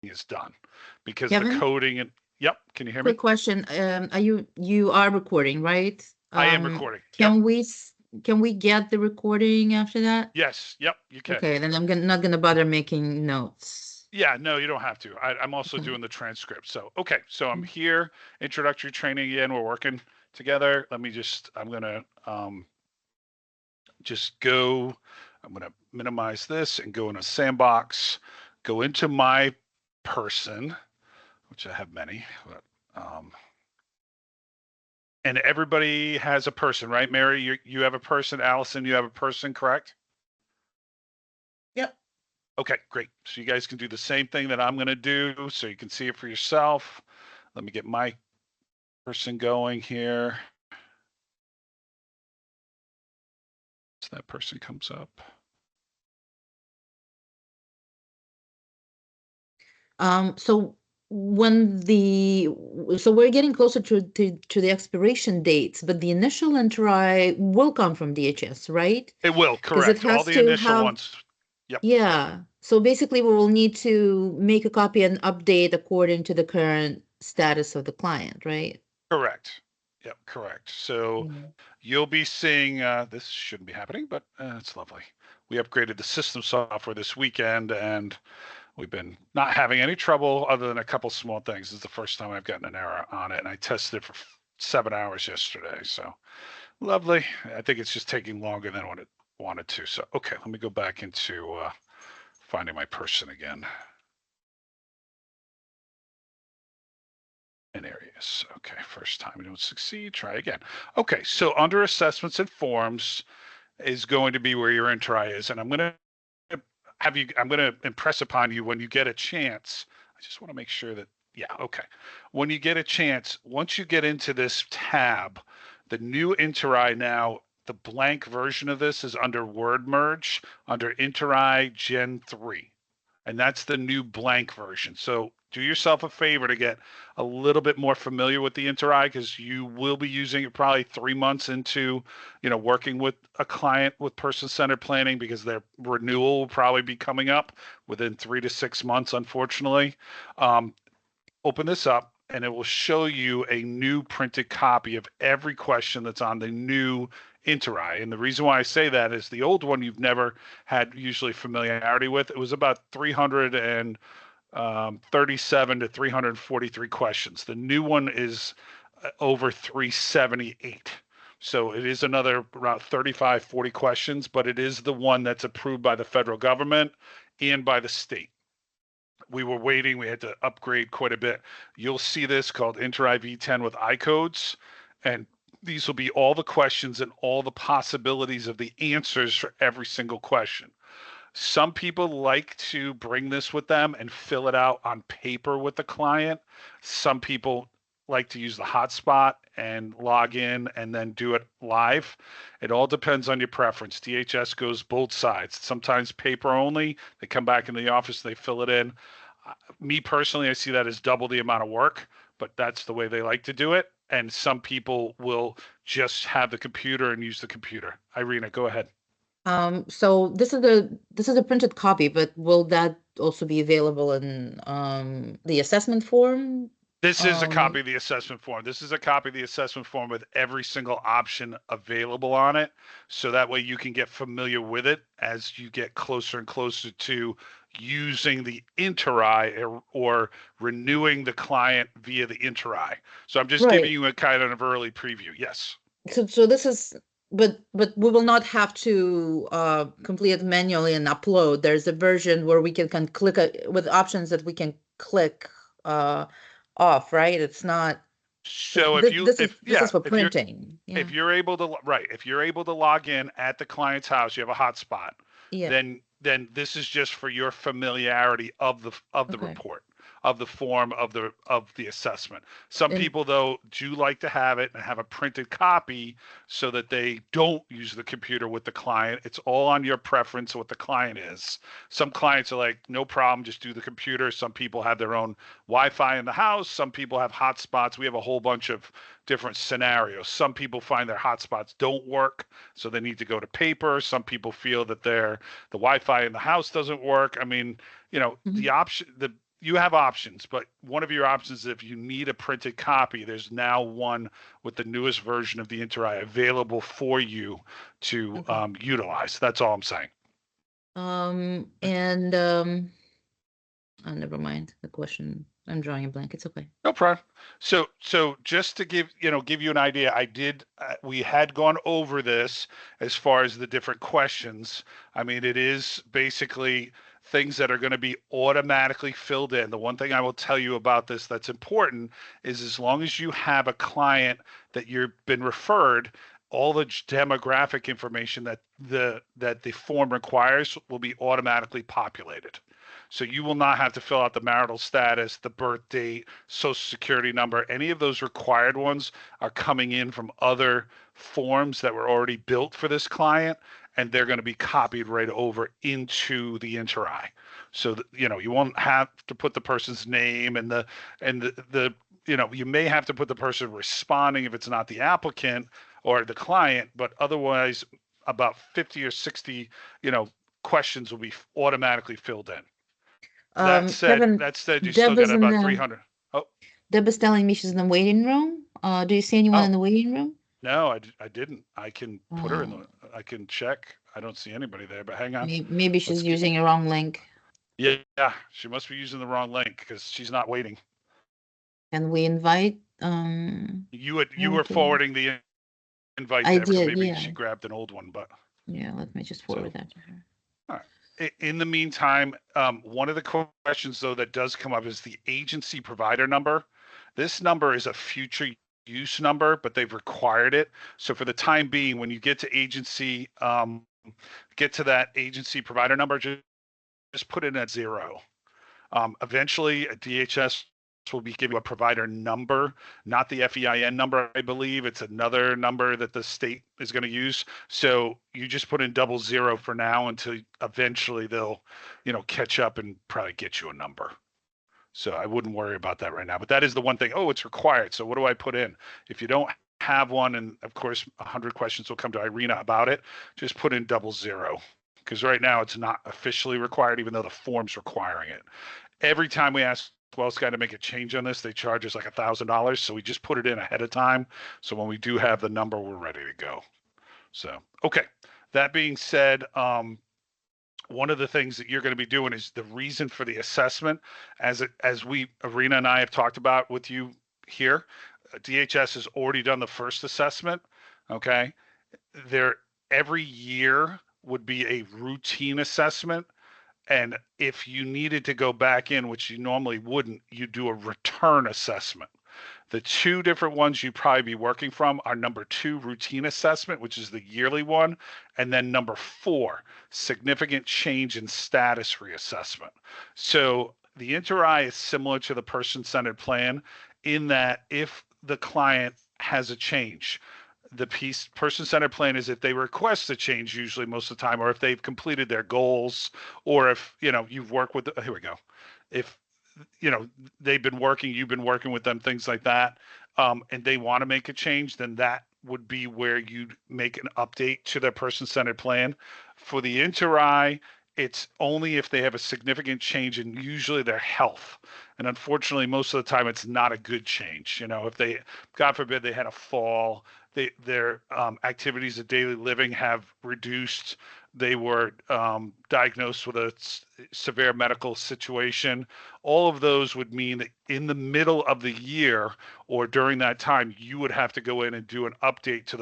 is done, because the Kevin, coding and yep. Can you hear me? quick question. Are you are recording, right? I am recording. Yep. Can we get the recording after that? Yes. Yep. You can. Okay, then not gonna bother making notes. Yeah, no, you don't have to. I'm also Okay. doing the transcript. So, okay. So I'm here, introductory training again. We're working together. I'm going to just go, I'm going to minimize this and go in a sandbox, go into my person, which I have many, but, and everybody has a person, right? Mary, you have a person. Allison, you have a person, correct? Yep. Okay, great. So you guys can do the same thing that I'm going to do so you can see it for yourself. Let me get my person going here. So that person comes up. So we're getting closer to the expiration dates, but the initial entry will come from DHS, right? It will, Because it correct. All has the to initial have, ones. Yep. yeah. So basically, we will need to make a copy and update according to the current status of the client, right? Correct. Yep, correct. So Mm. you'll be seeing, this shouldn't be happening, but it's lovely. We upgraded the system software this weekend, and we've been not having any trouble other than a couple small things. This is the first time I've gotten an error on it, and I tested it for 7 hours yesterday. So lovely. I think it's just taking longer than what it wanted to. So, okay, let me go back into finding my person again. In areas. Okay, first time you don't succeed, try again. Okay, so under assessments and forms is going to be where your intro is, and I'm going to impress upon you when you get a chance. I just want to make sure that, yeah, okay. When you get a chance, once you get into this tab, the new intro now, the blank version of this is under word merge, under intro Gen 3. And that's the new blank version. So do yourself a favor to get a little bit more familiar with the Interi, because you will be using it probably 3 months into, working with a client with person-centered planning, because their renewal will probably be coming up within 3 to 6 months, unfortunately. Open this up and it will show you a new printed copy of every question that's on the new Interi. And the reason why I say that is the old one you've never had usually familiarity with. It was about 337 to 343 questions. The new one is over 378. So it is another around 35, 40 questions, but it is the one that's approved by the federal government and by the state. We were waiting. We had to upgrade quite a bit. You'll see this called Interi V10 with iCodes, and these will be all the questions and all the possibilities of the answers for every single question. Some people like to bring this with them and fill it out on paper with the client. Some people like to use the hotspot and log in and then do it live. It all depends on your preference. DHS goes both sides. Sometimes paper only. They come back in the office, they fill it in. Me personally, I see that as double the amount of work, but that's the way they like to do it. And some people will just have the computer and use the computer. Irina, go ahead. So this is a printed copy, but will that also be available in the assessment form? This is a copy of the assessment form. This is a copy of the assessment form with every single option available on it. So that way you can get familiar with it as you get closer and closer to using the Interi or renewing the client via the Interi. So I'm just giving Right. you a kind of an early preview. Yes. So this is, but we will not have to complete it manually and upload. There's a version where we can click with options that we can click off, right? It's not. So This is for printing. Yeah. if you're able to if you're able to log in at the client's house, you have a hotspot, Yeah. then this is just for your familiarity of the Okay. report, of the form, of the assessment. Some And people though do like to have it and have a printed copy so that they don't use the computer with the client. It's all on your preference what the client is. Some clients are like, no problem, just do the computer. Some people have their own Wi-Fi in the house. Some people have hotspots. We have a whole bunch of different scenarios. Some people find their hotspots don't work, so they need to go to paper. Some people feel that the Wi-Fi in the house doesn't work. I mean, the option, you have options, but one of your options, if you need a printed copy, there's now one with the newest version of the Interi available for you to Okay. utilize. That's all I'm saying. And oh, never mind the question. I'm drawing a blank. It's okay. No problem. So just to give you an idea, we had gone over this as far as the different questions. I mean, it is basically things that are going to be automatically filled in. The one thing I will tell you about this that's important is as long as you have a client that you've been referred, all the demographic information that the form requires will be automatically populated. So you will not have to fill out the marital status, the birth date, social security number. Any of those required ones are coming in from other forms that were already built for this client, and they're going to be copied right over into the Interi. So that, you won't have to put the person's name and the you may have to put the person responding if it's not the applicant or the client, but otherwise about 50 or 60, questions will be automatically filled in. Kevin, That said, you still Deb got is in about the 300. Oh, Deb is telling me she's in the waiting room. Do you see anyone in oh, the waiting room? no, I didn't. I can put her in Oh, I can check. I don't see anybody there, but hang on. maybe Let's she's get, using a wrong link. yeah, she must be using the wrong link because she's not waiting. Can we invite You her were to- forwarding the invite I to her, so did, maybe yeah. she grabbed an old one, but Yeah, let me just forward that to her. all right. In the meantime, one of the questions though that does come up is the agency provider number. This number is a future use number, but they've required it. So for the time being, when you get to agency, get to that agency provider number, just put in at 0. Eventually, a DHS will be giving you a provider number, not the FEIN number, I believe. It's another number that the state is going to use. So you just put in 00 for now until eventually they'll, catch up and probably get you a number. So I wouldn't worry about that right now. But that is the one thing. Oh, it's required. So what do I put in? If you don't have one, and of course, 100 questions will come to Irina about it, just put in 00. Because right now it's not officially required, even though the form's requiring it. Every time we ask WellSky to make a change on this, they charge us like $1,000. So we just put it in ahead of time. So when we do have the number, we're ready to go. So, okay. That being said, one of the things that you're going to be doing is the reason for the assessment, as Irina and I have talked about with you here. DHS has already done the first assessment. Okay, every year would be a routine assessment, and if you needed to go back in, which you normally wouldn't, you do a return assessment. The two different ones you'd probably be working from are number 2, routine assessment, which is the yearly one, and then number 4, significant change in status reassessment. So the Interi is similar to the person-centered plan in that if the client has a change, the person-centered plan is if they request a change, usually most of the time, or if they've completed their goals, or if you've worked with here we go, if they've been working, you've been working with them, things like that, and they want to make a change, then that would be where you'd make an update to their person-centered plan. For the Interi, it's only if they have a significant change in usually their health. And unfortunately, most of the time, it's not a good change. If they, God forbid, they had a fall, their activities of daily living have reduced. They were diagnosed with a severe medical situation. All of those would mean that in the middle of the year or during that time, you would have to go in and do an update to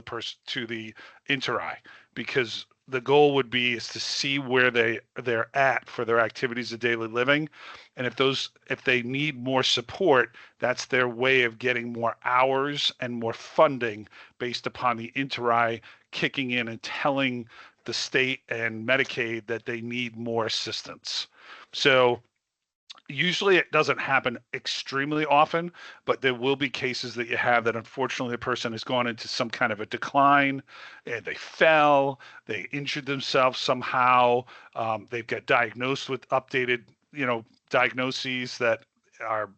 the Interi, because the goal would be is to see where they're at for their activities of daily living, and if they need more support, that's their way of getting more hours and more funding based upon the Interi kicking in and telling the state and Medicaid that they need more assistance. So usually it doesn't happen extremely often, but there will be cases that you have that unfortunately the person has gone into some kind of a decline, and they fell, they injured themselves somehow, they've got diagnosed with updated, diagnoses that are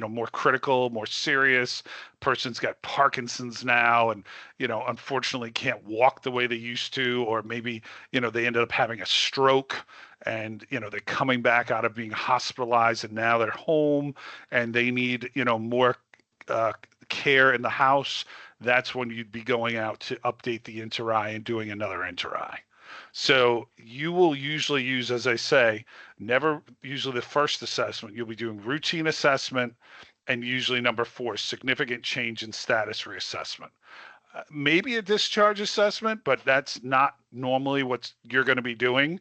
more critical, more serious. Person's got Parkinson's now, and unfortunately can't walk the way they used to, or maybe they ended up having a stroke, and they're coming back out of being hospitalized and now they're home and they need more uh, care in the house, that's when you'd be going out to update the inter-eye and doing another inter-eye. So you will usually use, as I say, never usually the first assessment. You'll be doing routine assessment and usually number 4, significant change in status reassessment. Maybe a discharge assessment, but that's not normally what you're going to be doing.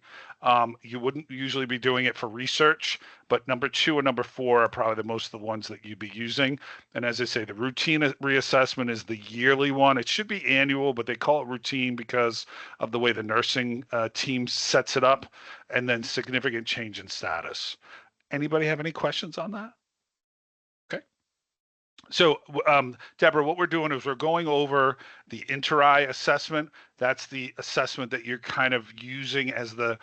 You wouldn't usually be doing it for research, but number 2 and number 4 are probably the most of the ones that you'd be using. And as I say, the routine reassessment is the yearly one. It should be annual, but they call it routine because of the way the nursing team sets it up. And then significant change in status. Anybody have any questions on that? Okay. So, Deborah, what we're doing is we're going over the inter-eye assessment. That's the assessment that you're kind of using as the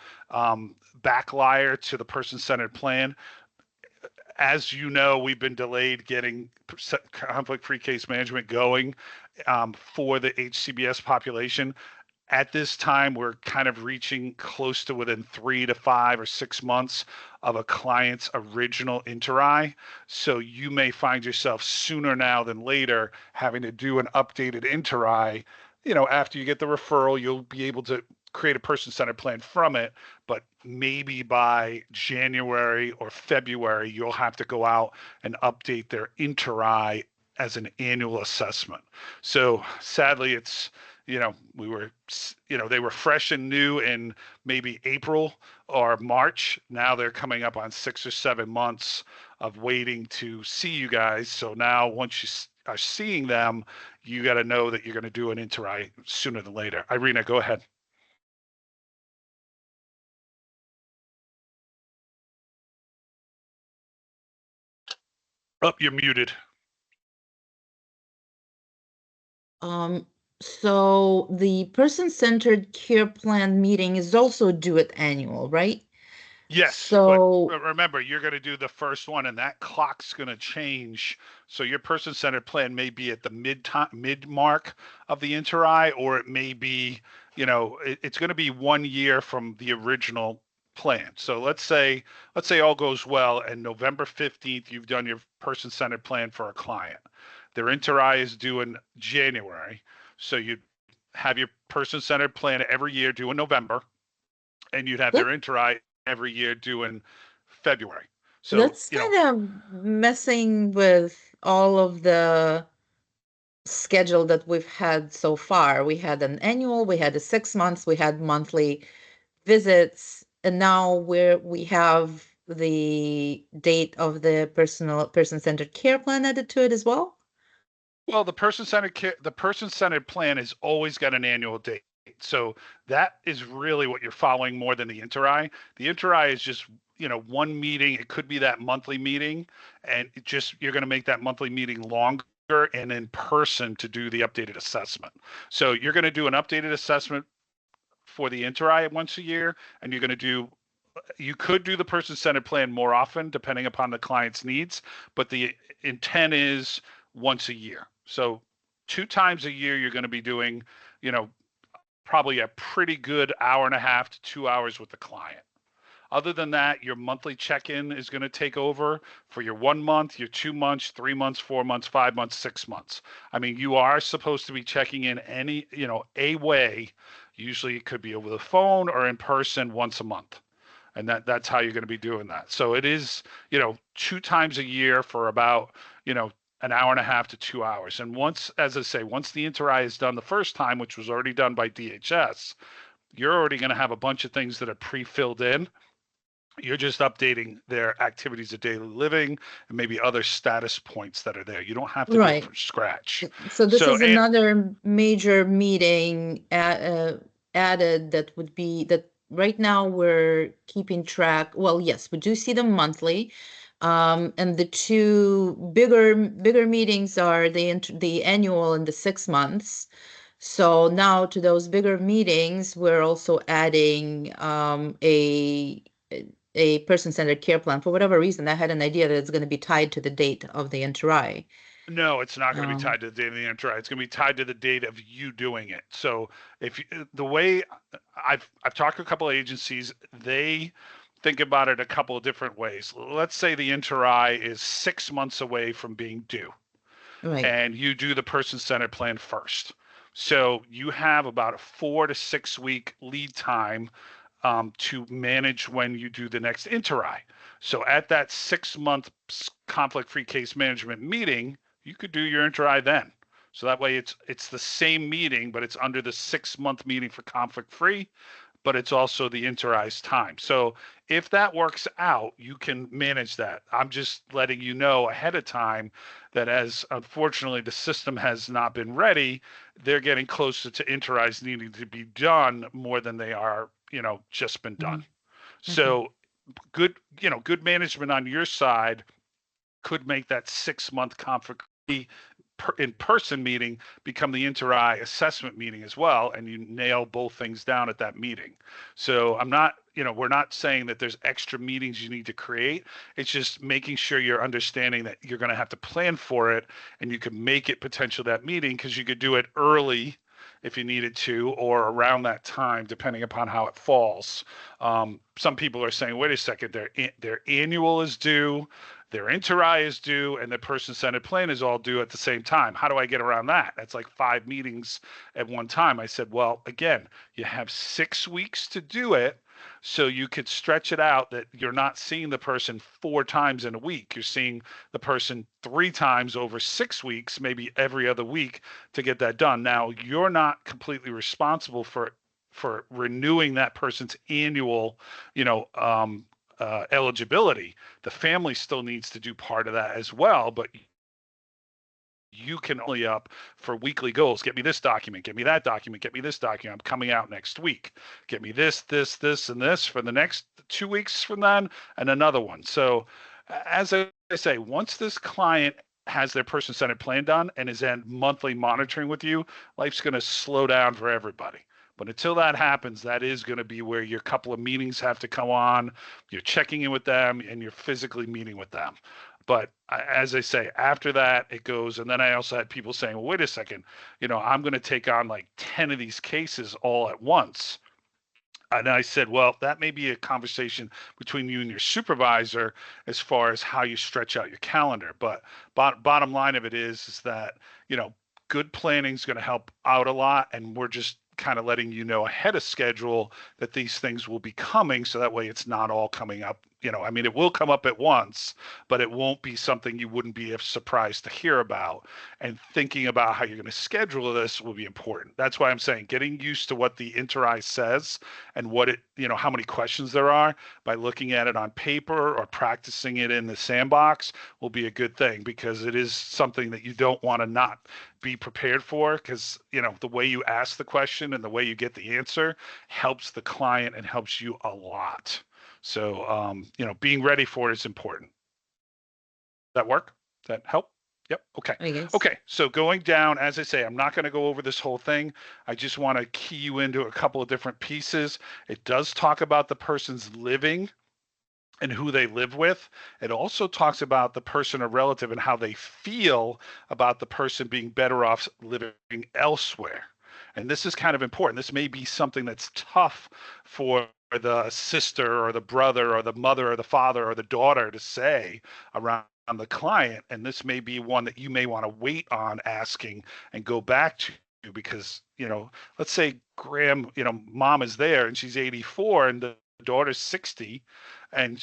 backlier to the person-centered plan. As you know, we've been delayed getting conflict-free case management going for the HCBS population. At this time, we're kind of reaching close to within 3 to 5 or 6 months of a client's original inter-eye. So you may find yourself sooner now than later having to do an updated inter-eye. After you get the referral, you'll be able to create a person-centered plan from it, but maybe by January or February, you'll have to go out and update their inter-eye as an annual assessment. So sadly, it's they were fresh and new in maybe April or March. Now they're coming up on 6 or 7 months of waiting to see you guys. So now once you are seeing them, you got to know that you're going to do an inter-eye sooner than later. Irina, go ahead. Oh, you're muted. So the person-centered care plan meeting is also due at annual, right? Yes, So but remember, you're going to do the first one, and that clock's going to change. So your person-centered plan may be at the mid mark of the inter-eye, or it may be, it's going to be 1 year from the original plan. So let's say all goes well, and November 15th, you've done your person-centered plan for a client. Their inter-eye is due in January, so you have your person-centered plan every year due in November, and you'd have their inter-eye every year due in February. So that's kind of messing with all of the schedule that we've had so far. We had an annual, we had a 6 months, we had monthly visits, and now we have the date of the person-centered care plan added to it as well. Well, the person-centered plan has always got an annual date. So that is really what you're following more than the inter-eye. The inter-eye is just, one meeting. It could be that monthly meeting, and you're going to make that monthly meeting longer and in person to do the updated assessment. So you're going to do an updated assessment for the inter-eye once a year, and you could do the person-centered plan more often depending upon the client's needs, but the intent is once a year. So 2 times a year, you're going to be doing, probably a pretty good 1.5 to 2 hours with the client. Other than that, your monthly check-in is going to take over for your 1 month, your 2 months, 3 months, 4 months, 5 months, 6 months. I mean, you are supposed to be checking in a way. Usually it could be over the phone or in person once a month. And that's how you're going to be doing that. So it is, 2 times a year for about, an 1.5 to 2 hours. And once the inter-eye is done the first time, which was already done by DHS, you're already going to have a bunch of things that are pre-filled in. You're just updating their activities of daily living and maybe other status points that are there. You don't have to do it from scratch. So this is another major meeting added that would be that right now we're keeping track. Well, yes, we do see them monthly. And the 2 bigger meetings are the annual and the 6 months. So now to those bigger meetings, we're also adding a person-centered care plan. For whatever reason, I had an idea that it's going to be tied to the date of the inter-eye. No, it's not going to be Um, tied to the date of the intro. It's going to be tied to the date of you doing it. So if you, the way I've talked to a couple of agencies, they think about it a couple of different ways. Let's say the intro is 6 months away from being due, right. and you do the person-centered plan first. So you have about a 4 to 6 week lead time to manage when you do the next interi. So at that 6 month conflict-free case management meeting, you could do your interi then. So that way it's the same meeting, but it's under the 6 month meeting for conflict-free, but it's also the interized time. So if that works out, you can manage that. I'm just letting you know ahead of time that as unfortunately the system has not been ready, they're getting closer to interized needing to be done more than they are, just been done. Mhm. Okay. So good management on your side could make that 6 month conflict in-person meeting become the inter-eye assessment meeting as well, and you nail both things down at that meeting. So we're not saying that there's extra meetings you need to create. It's just making sure you're understanding that you're going to have to plan for it, and you can make it potential that meeting because you could do it early if you needed to, or around that time, depending upon how it falls. Some people are saying, wait a second, their annual is due, their inter-eye is due, and the person-centered plan is all due at the same time. How do I get around that? That's like 5 meetings at one time. I said, well, again, you have 6 weeks to do it, so you could stretch it out that you're not seeing the person 4 times in a week. You're seeing the person 3 times over 6 weeks, maybe every other week to get that done. Now, you're not completely responsible for renewing that person's annual, eligibility. The family still needs to do part of that as well, but you can only up for weekly goals. Get me this document, get me that document, get me this document. I'm coming out next week. Get me this, and this for the next 2 weeks from then, and another one. So as I say, once this client has their person-centered plan done and is in monthly monitoring with you, life's going to slow down for everybody. But until that happens, that is going to be where your couple of meetings have to come on. You're checking in with them and you're physically meeting with them. But as I say, after that, it goes. And then I also had people saying, well, wait a second, I'm going to take on like 10 of these cases all at once. And I said, well, that may be a conversation between you and your supervisor as far as how you stretch out your calendar. But bottom line of it is that, good planning is going to help out a lot. And we're just kind of letting you know ahead of schedule that these things will be coming. So that way it's not all coming up. It will come up at once, but it won't be something you wouldn't be surprised to hear about. And thinking about how you're going to schedule this will be important. That's why I'm saying getting used to what the inter-eye says and how many questions there are by looking at it on paper or practicing it in the sandbox will be a good thing, because it is something that you don't want to not be prepared for, because the way you ask the question and the way you get the answer helps the client and helps you a lot. So being ready for it is important. Does that work? Does that help? Yep. Okay. I guess. Okay. So going down, as I say, I'm not going to go over this whole thing. I just want to key you into a couple of different pieces. It does talk about the person's living and who they live with. It also talks about the person or relative and how they feel about the person being better off living elsewhere. And this is kind of important. This may be something that's tough for the sister or the brother or the mother or the father or the daughter to say around the client. And this may be one that you may want to wait on asking and go back to, because, let's say Graham, mom is there and she's 84 and the daughter's 60, and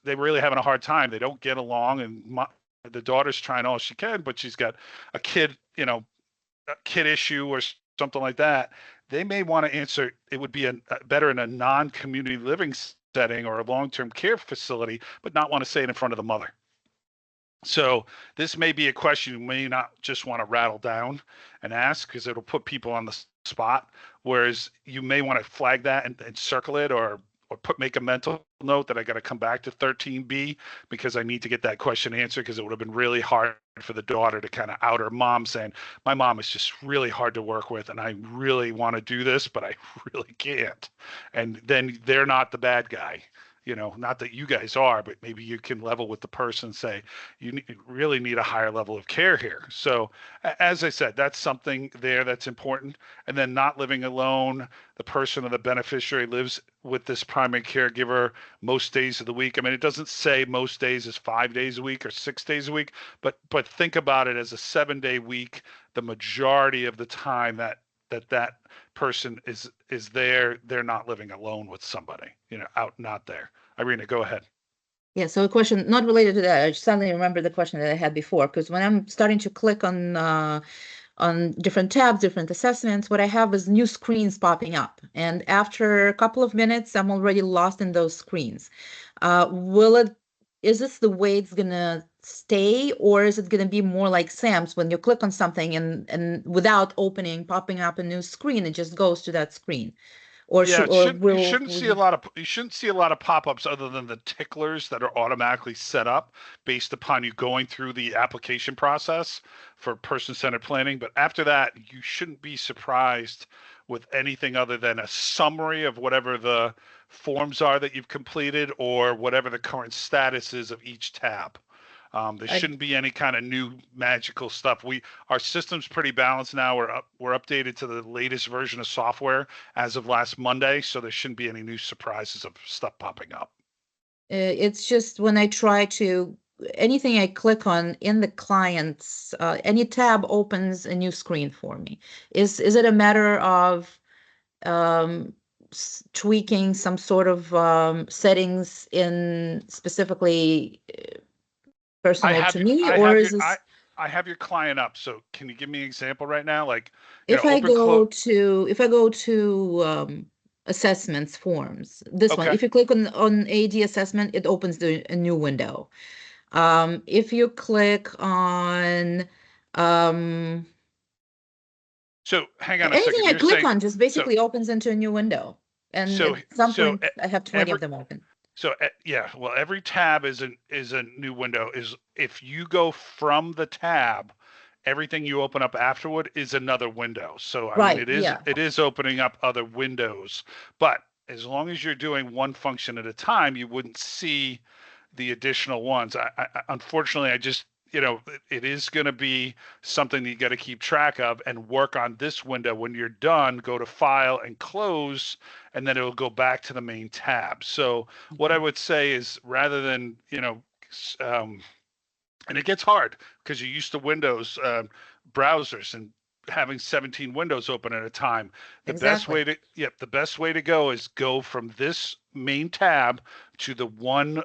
they're really having a hard time. They don't get along, and the daughter's trying all she can, but she's got a kid, a kid issue or something like that. They may want to answer, it would be better in a non-community living setting or a long-term care facility, but not want to say it in front of the mother. So this may be a question you may not just want to rattle down and ask, because it'll put people on the spot. Whereas you may want to flag that and circle it, or make a mental note that I got to come back to 13B because I need to get that question answered, because it would have been really hard for the daughter to kind of out her mom, saying, my mom is just really hard to work with and I really want to do this, but I really can't. And then they're not the bad guy. not that you guys are, but maybe you can level with the person, say, really need a higher level of care here. So as I said, that's something there that's important. And then not living alone, the person or the beneficiary lives with this primary caregiver most days of the week. I mean, it doesn't say most days is 5 days a week or 6 days a week, but think about it as a 7-day week. The majority of the time that person is there, they're not living alone with somebody, out, not there. Irina, go ahead. Yeah, so a question not related to that. I suddenly remember the question that I had before, because when I'm starting to click on different tabs, different assessments, what I have is new screens popping up. And after a couple of minutes, I'm already lost in those screens. Is this the way it's gonna stay, or is it gonna be more like Sam's when you click on something and without popping up a new screen, it just goes to that screen? Or Yeah, should or you will shouldn't see a we? lot of pop-ups other than the ticklers that are automatically set up based upon you going through the application process for person-centered planning. But after that, you shouldn't be surprised with anything other than a summary of whatever the forms are that you've completed or whatever the current status is of each tab. There I, shouldn't be any kind of new magical stuff. Our system's pretty balanced now. We're updated to the latest version of software as of last Monday, so there shouldn't be any new surprises of stuff popping up. It's just when I try to anything I click on in the clients, any tab opens a new screen for me. Is it a matter of um, tweaking some sort of settings in specifically I personal have to you. me, I or have is your. this I have your client up. So can you give me an example right now? Like, if I open close. go to assessments forms, this one, Okay. if you click on AD assessment, it opens a new window. If you click on um, So hang on a anything second. I You're click saying on, just so basically opens into a new window. And so at some so point, I have 20 every of them open. yeah. Well, every tab is a new window. Is if you go from the tab, everything you open up afterward is another window. So I mean, Right. Yeah. it is opening up other windows, but as long as you're doing one function at a time, you wouldn't see the additional ones. Unfortunately, I just, it is going to be something that you got to keep track of and work on this window. When you're done, go to File and Close, and then it'll go back to the main tab. So what I Okay. would say is rather than, and it gets hard because you're used to Windows browsers and having 17 windows open at a time. Exactly. The best way to go is go from this main tab to the one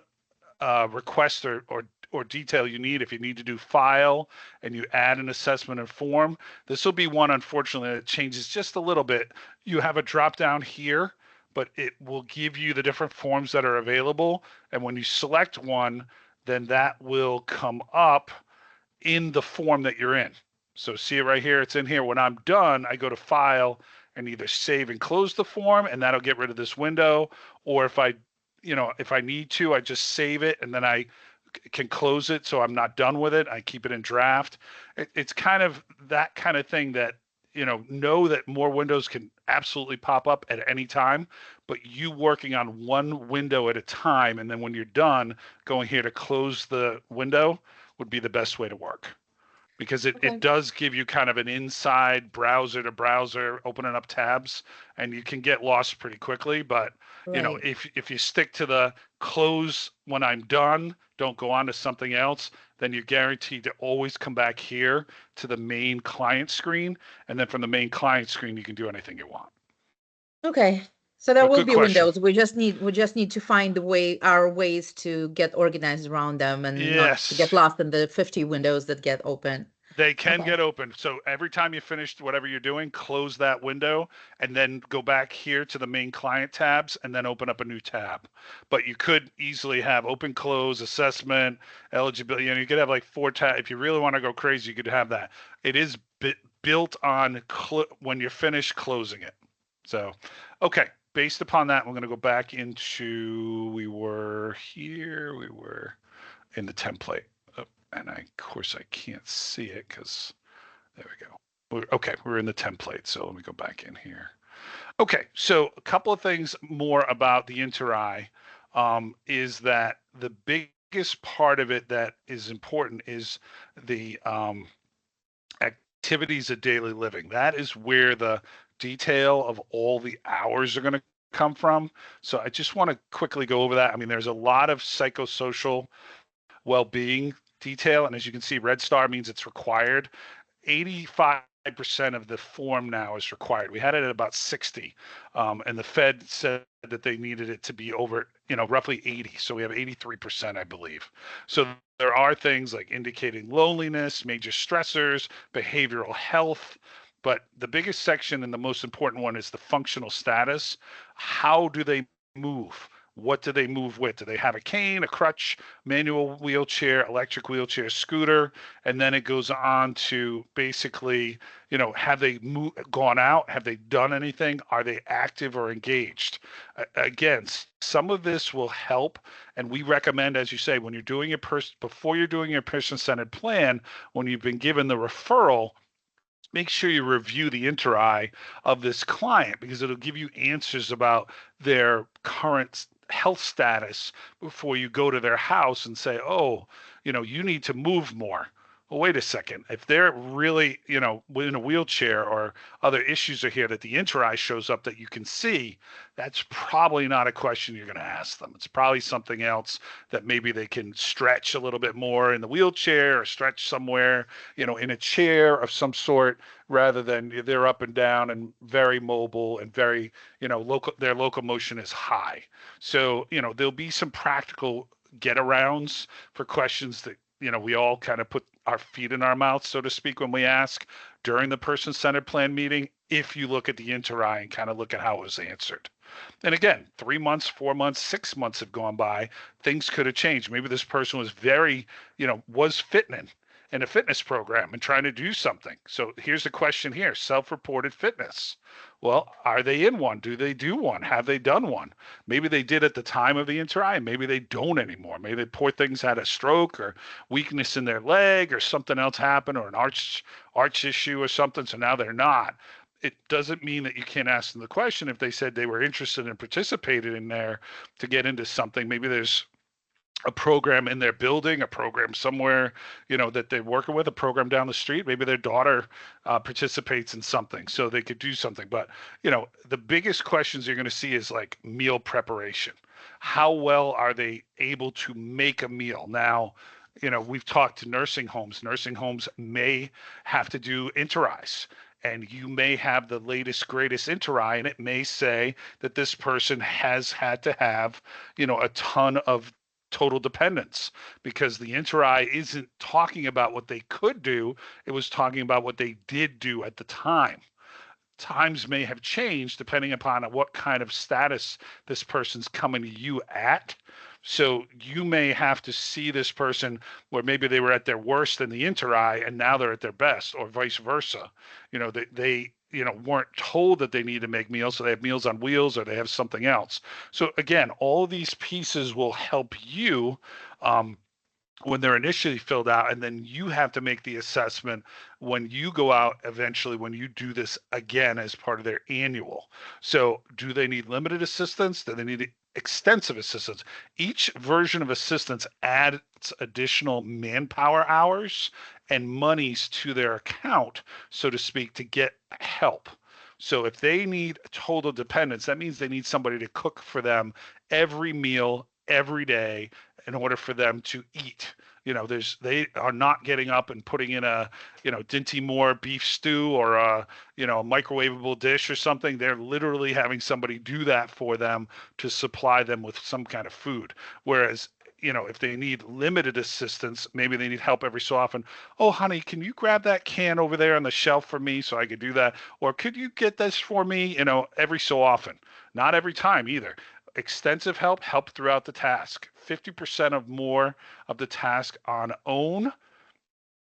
request or detail you need. If you need to do file and you add an assessment and form, this will be one, unfortunately, that changes just a little bit. You have a drop down here, but it will give you the different forms that are available. And when you select one, then that will come up in the form that you're in. So see it right here, it's in here. When I'm done, I go to file and either save and close the form, and that'll get rid of this window. Or if I need to, I just save it and then I can close it so I'm not done with it. I keep it in draft. It's kind of that kind of thing that, know that more windows can absolutely pop up at any time, but you working on one window at a time. And then when you're done, going here to close the window would be the best way to work because it Okay. does give you kind of an inside browser to browser opening up tabs, and you can get lost pretty quickly. But Right. if you stick to the close when I'm done, don't go on to something else, then you're guaranteed to always come back here to the main client screen, and then from the main client screen you can do anything you want. Okay. So there But will good be question. windows. We just need to find our ways to get organized around them and not to get Yes. lost in the 50 windows that get open. They can Okay. get open. So every time you finish whatever you're doing, close that window and then go back here to the main client tabs and then open up a new tab. But you could easily have open, close, assessment, eligibility. You could have like 4 tabs. If you really want to go crazy, you could have that. It is built on when you're finished closing it. So, okay. Based upon that, we're going to go back into, we were here, we were in the template. And of course, I can't see it because there we go. Okay, we're in the template. So let me go back in here. Okay, so a couple of things more about the Inter-Eye. is that the biggest part of it that is important is the activities of daily living. That is where the detail of all the hours are going to come from. So I just want to quickly go over that. I mean, there's a lot of psychosocial well-being detail, and as you can see, red star means it's required. 85% of the form now is required. We had it at about 60, and the Fed said that they needed it to be over, roughly 80. So we have 83%, I believe. So there are things like indicating loneliness, major stressors, behavioral health. But the biggest section and the most important one is the functional status. How do they move? What do they move with? Do they have a cane, a crutch, manual wheelchair, electric wheelchair, scooter? And then it goes on to basically, have they gone out? Have they done anything? Are they active or engaged? Again, some of this will help. And we recommend, as you say, when you're doing before you're doing your person-centered plan, when you've been given the referral, make sure you review the inter-eye of this client, because it'll give you answers about their current health status before you go to their house and say, oh, you need to move more. Well, wait a second. If they're really, in a wheelchair or other issues are here that the inter-eye shows up that you can see, that's probably not a question you're going to ask them. It's probably something else that maybe they can stretch a little bit more in the wheelchair or stretch somewhere, in a chair of some sort, rather than they're up and down and very mobile and very, their locomotion is high. So, there'll be some practical get arounds for questions that, we all kind of put our feet in our mouths, so to speak, when we ask during the person-centered plan meeting, if you look at the inter-eye and kind of look at how it was answered. And again, 3 months, 4 months, 6 months have gone by. Things could have changed. Maybe this person was very, was fitting in a fitness program and trying to do something. So here's the question here, self-reported fitness. Well, are they in one? Do they do one? Have they done one? Maybe they did at the time of the inter-eye. Maybe they don't anymore. Maybe the poor things had a stroke or weakness in their leg or something else happened, or an arch issue or something. So now they're not. It doesn't mean that you can't ask them the question if they said they were interested and participated in there to get into something. Maybe there's a program in their building, a program somewhere, that they're working with, a program down the street. Maybe their daughter participates in something, so they could do something. But, the biggest questions you're going to see is like meal preparation. How well are they able to make a meal? Now, we've talked to nursing homes. Nursing homes may have to do inter-eyes, and you may have the latest, greatest inter-eye, and it may say that this person has had to have, a ton of total dependence, because the inter-eye isn't talking about what they could do. It was talking about what they did do at the time. Times may have changed depending upon what kind of status this person's coming to you at. So you may have to see this person where maybe they were at their worst in the inter-eye and now they're at their best, or vice versa. They weren't told that they need to make meals, so they have meals on wheels or they have something else. So again, all of these pieces will help you when they're initially filled out, and then you have to make the assessment when you go out eventually, when you do this again as part of their annual. So do they need limited assistance? Do they need extensive assistance? Each version of assistance adds additional manpower hours and monies to their account, so to speak, to get help. So if they need total dependence, that means they need somebody to cook for them every meal, every day, in order for them to eat. They are not getting up and putting in a, Dinty Moore beef stew or a microwavable dish or something. They're literally having somebody do that for them to supply them with some kind of food. Whereas, if they need limited assistance, maybe they need help every so often. Oh, honey, can you grab that can over there on the shelf for me so I could do that? Or could you get this for me, every so often? Not every time either. Extensive help throughout the task. 50% of more of the task on own.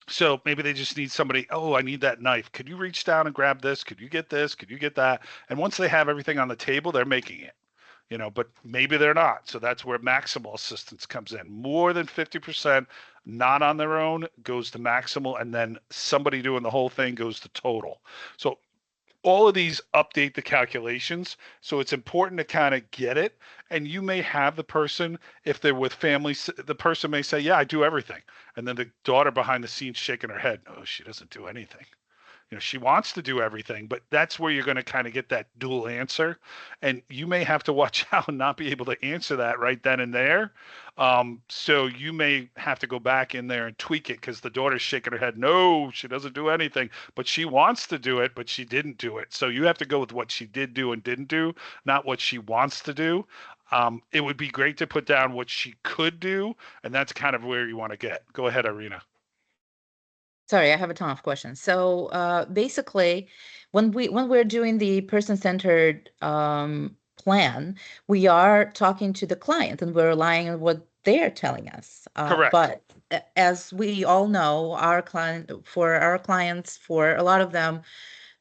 So maybe they just need somebody, oh, I need that knife. Could you reach down and grab this? Could you get this? Could you get that? And once they have everything on the table, they're making it. But maybe they're not. So that's where maximal assistance comes in. More than 50% not on their own goes to maximal, and then somebody doing the whole thing goes to total. So all of these update the calculations. So it's important to kind of get it. And you may have the person, if they're with family, the person may say, yeah, I do everything. And then the daughter behind the scenes shaking her head. No, she doesn't do anything. She wants to do everything, but that's where you're going to kind of get that dual answer. And you may have to watch out and not be able to answer that right then and there. So you may have to go back in there and tweak it because the daughter's shaking her head. No, she doesn't do anything, but she wants to do it, but she didn't do it. So you have to go with what she did do and didn't do, not what she wants to do. It would be great to put down what she could do, and that's kind of where you want to get. Go ahead, Irina. Sorry, I have a ton of questions. So basically, when we're doing the person-centered plan, we are talking to the client and we're relying on what they're telling us. Correct. But as we all know, for our clients, for a lot of them,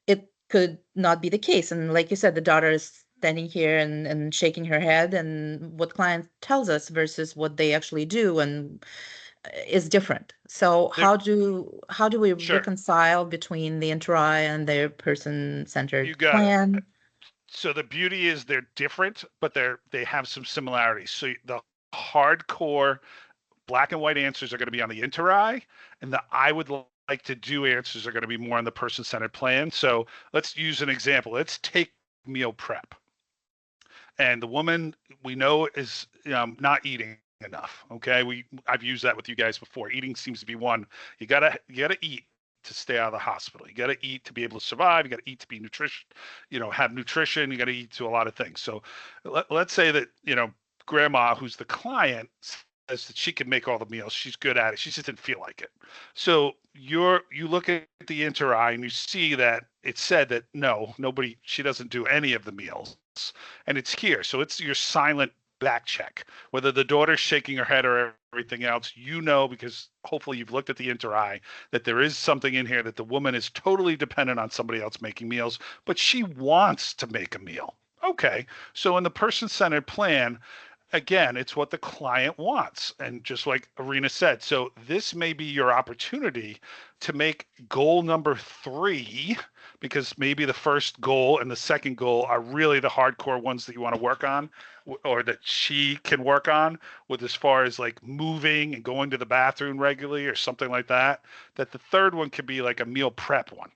it could not be the case. And like you said, the daughter is standing here and shaking her head, and what client tells us versus what they actually do, and is different. So There, how do we sure. reconcile between the Intri and the You person-centered got it. plan? So the beauty is they're different, but they have some similarities. So the hardcore black and white answers are going to be on the Interi, and the I would like to do answers are going to be more on the person-centered plan. So let's use an example. Let's take meal prep. And the woman we know is not eating enough. Okay, I've used that with you guys before. Eating seems to be one. You gotta eat to stay out of the hospital. You gotta eat to be able to survive. You gotta eat to be nutrition. Have nutrition. You gotta eat to a lot of things. So let's say that grandma, who's the client, says that she can make all the meals. She's good at it. She just didn't feel like it. So you look at the Interi and you see that it said that no, nobody, she doesn't do any of the meals, and it's here. So it's your silent back check. Whether the daughter's shaking her head or everything else, because hopefully you've looked at the Interi, that there is something in here that the woman is totally dependent on somebody else making meals, but she wants to make a meal. Okay, so in the person-centered plan, again, it's what the client wants. And just like Irina said, so this may be your opportunity to make goal number 3, because maybe the first goal and the second goal are really the hardcore ones that you want to work on, or that she can work on, with as far as like moving and going to the bathroom regularly or something like that. That the third one could be like a meal prep one.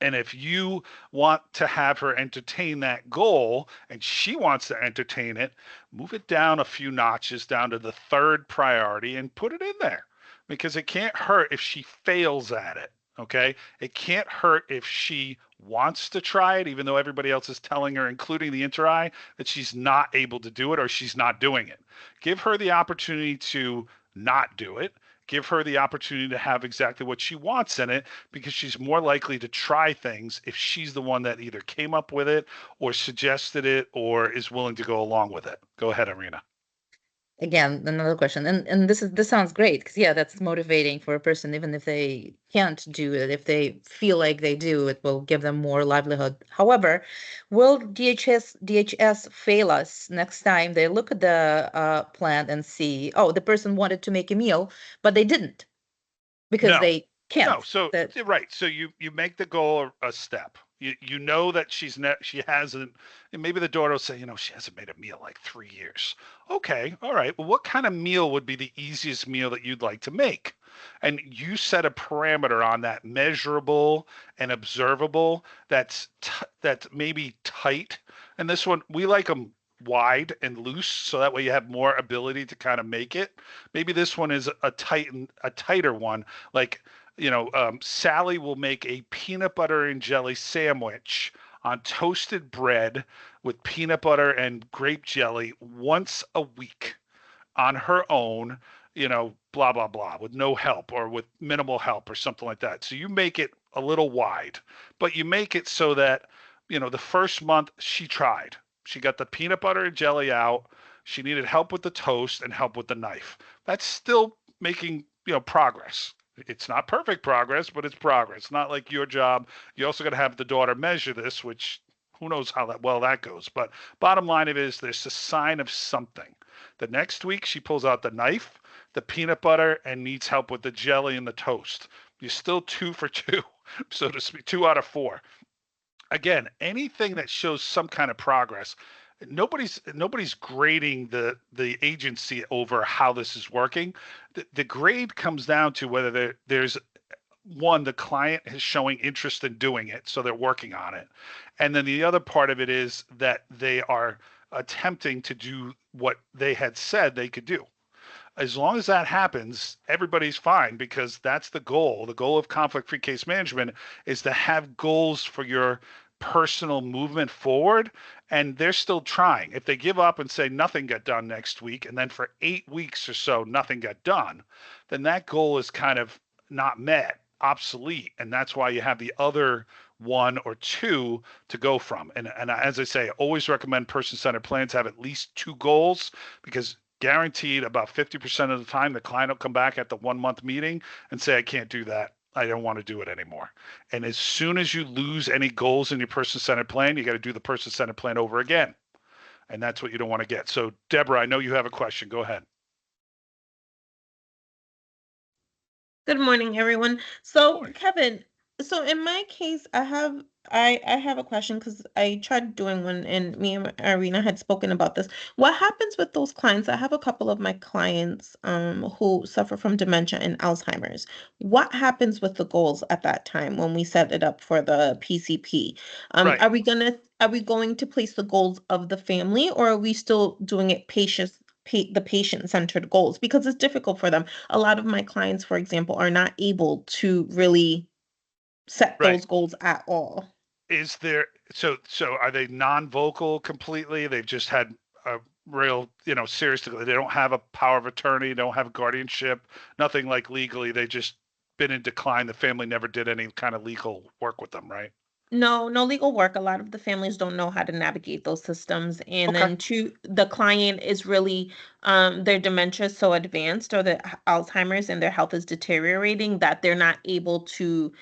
And if you want to have her entertain that goal and she wants to entertain it, move it down a few notches down to the third priority and put it in there, because it can't hurt if she fails at it. Okay. It can't hurt if she wants to try it, even though everybody else is telling her, including the Interi, that she's not able to do it or she's not doing it. Give her the opportunity to not do it. Give her the opportunity to have exactly what she wants in it, because she's more likely to try things if she's the one that either came up with it or suggested it or is willing to go along with it. Go ahead, Irina. Again, another question, and this sounds great because yeah, that's motivating for a person, even if they can't do it. If they feel like they do, it will give them more livelihood. However, will DHS fail us next time they look at the plan and see, oh, the person wanted to make a meal, but they didn't because No, they no. can't. So That right. So you make the goal a step. You know that she hasn't, and maybe the daughter will say, she hasn't made a meal like 3 years. Okay, all right. Well, what kind of meal would be the easiest meal that you'd like to make? And you set a parameter on that, measurable and observable. That's maybe tight. And this one, we like them wide and loose, so that way you have more ability to kind of make it. Maybe this one is a tighter one. Like, Sally will make a peanut butter and jelly sandwich on toasted bread with peanut butter and grape jelly once a week on her own, blah, blah, blah, with no help or with minimal help or something like that. So you make it a little wide, but you make it so that, the first month she tried. She got the peanut butter and jelly out. She needed help with the toast and help with the knife. That's still making, progress. It's not perfect progress, but it's progress. Not like your job. You also got to have the daughter measure this, which who knows how that goes. But bottom line of it is there's a sign of something. The next week she pulls out the knife, the peanut butter, and needs help with the jelly and the toast. You're still 2 for 2, so to speak, 2 out of 4. again, anything that shows some kind of progress, nobody's grading the agency over how this is working. The grade comes down to whether there's one, the client is showing interest in doing it, so they're working on it. And then the other part of it is that they are attempting to do what they had said they could do. As long as that happens, everybody's fine because that's the goal. The goal of conflict free case management is to have goals for your personal movement forward. And they're still trying. If they give up and say nothing got done next week, and then for 8 weeks or so, nothing got done, then that goal is kind of not met, obsolete. And that's why you have the other one or two to go from. And as I say, I always recommend person centered plans have at least two goals because guaranteed about 50% of the time the client will come back at the 1 month meeting and say, I can't do that. I don't want to do it anymore. And as soon as you lose any goals in your person centered plan, you got to do the person centered plan over again. And that's what you don't want to get. So, Deborah, I know you have a question. Go ahead. Good morning, everyone. So, Kevin, so in my case, I have a question because I tried doing one and me and Irina had spoken about this. What happens with those clients? I have a couple of my clients who suffer from dementia and Alzheimer's. What happens with the goals at that time when we set it up for the PCP? Right. Are we going to place the goals of the family, or are we still doing it the patient-centered goals? Because it's difficult for them. A lot of my clients, for example, are not able to really set Right. those goals at all. Is there so are they non-vocal completely? They've just had a real, serious, they don't have a power of attorney, don't have guardianship, nothing like legally. They just been in decline. The family never did any kind of legal work with them, right? No, no legal work. A lot of the families don't know how to navigate those systems. And Okay. then the client is really their dementia is so advanced or the Alzheimer's and their health is deteriorating that they're not able to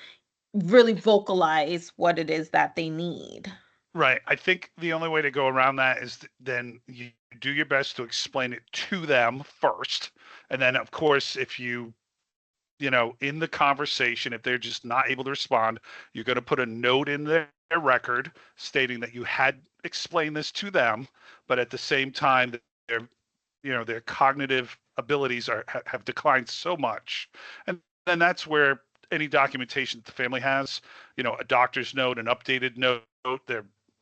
really vocalize what it is that they need. Right. I think the only way to go around that is then you do your best to explain it to them first. And then, of course, if in the conversation, if they're just not able to respond, you're going to put a note in their record stating that you had explained this to them, but at the same time, their cognitive abilities have declined so much. And then that's where any documentation that the family has, a doctor's note, an updated note,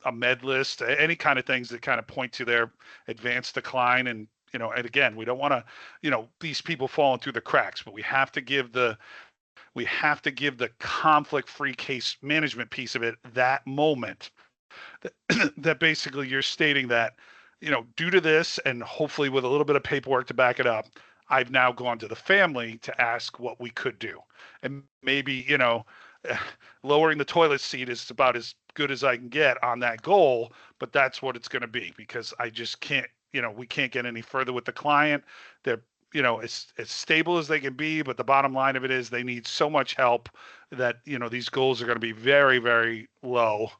a med list, any kind of things that kind of point to their advanced decline. And and again, we don't want to, these people falling through the cracks, but we have to give the conflict-free case management piece of it that moment that basically you're stating that, due to this and hopefully with a little bit of paperwork to back it up, I've now gone to the family to ask what we could do. And maybe, lowering the toilet seat is about as good as I can get on that goal, but that's what it's going to be because I just can't, we can't get any further with the client. They're, as stable as they can be, but the bottom line of it is they need so much help that, these goals are going to be very, very low.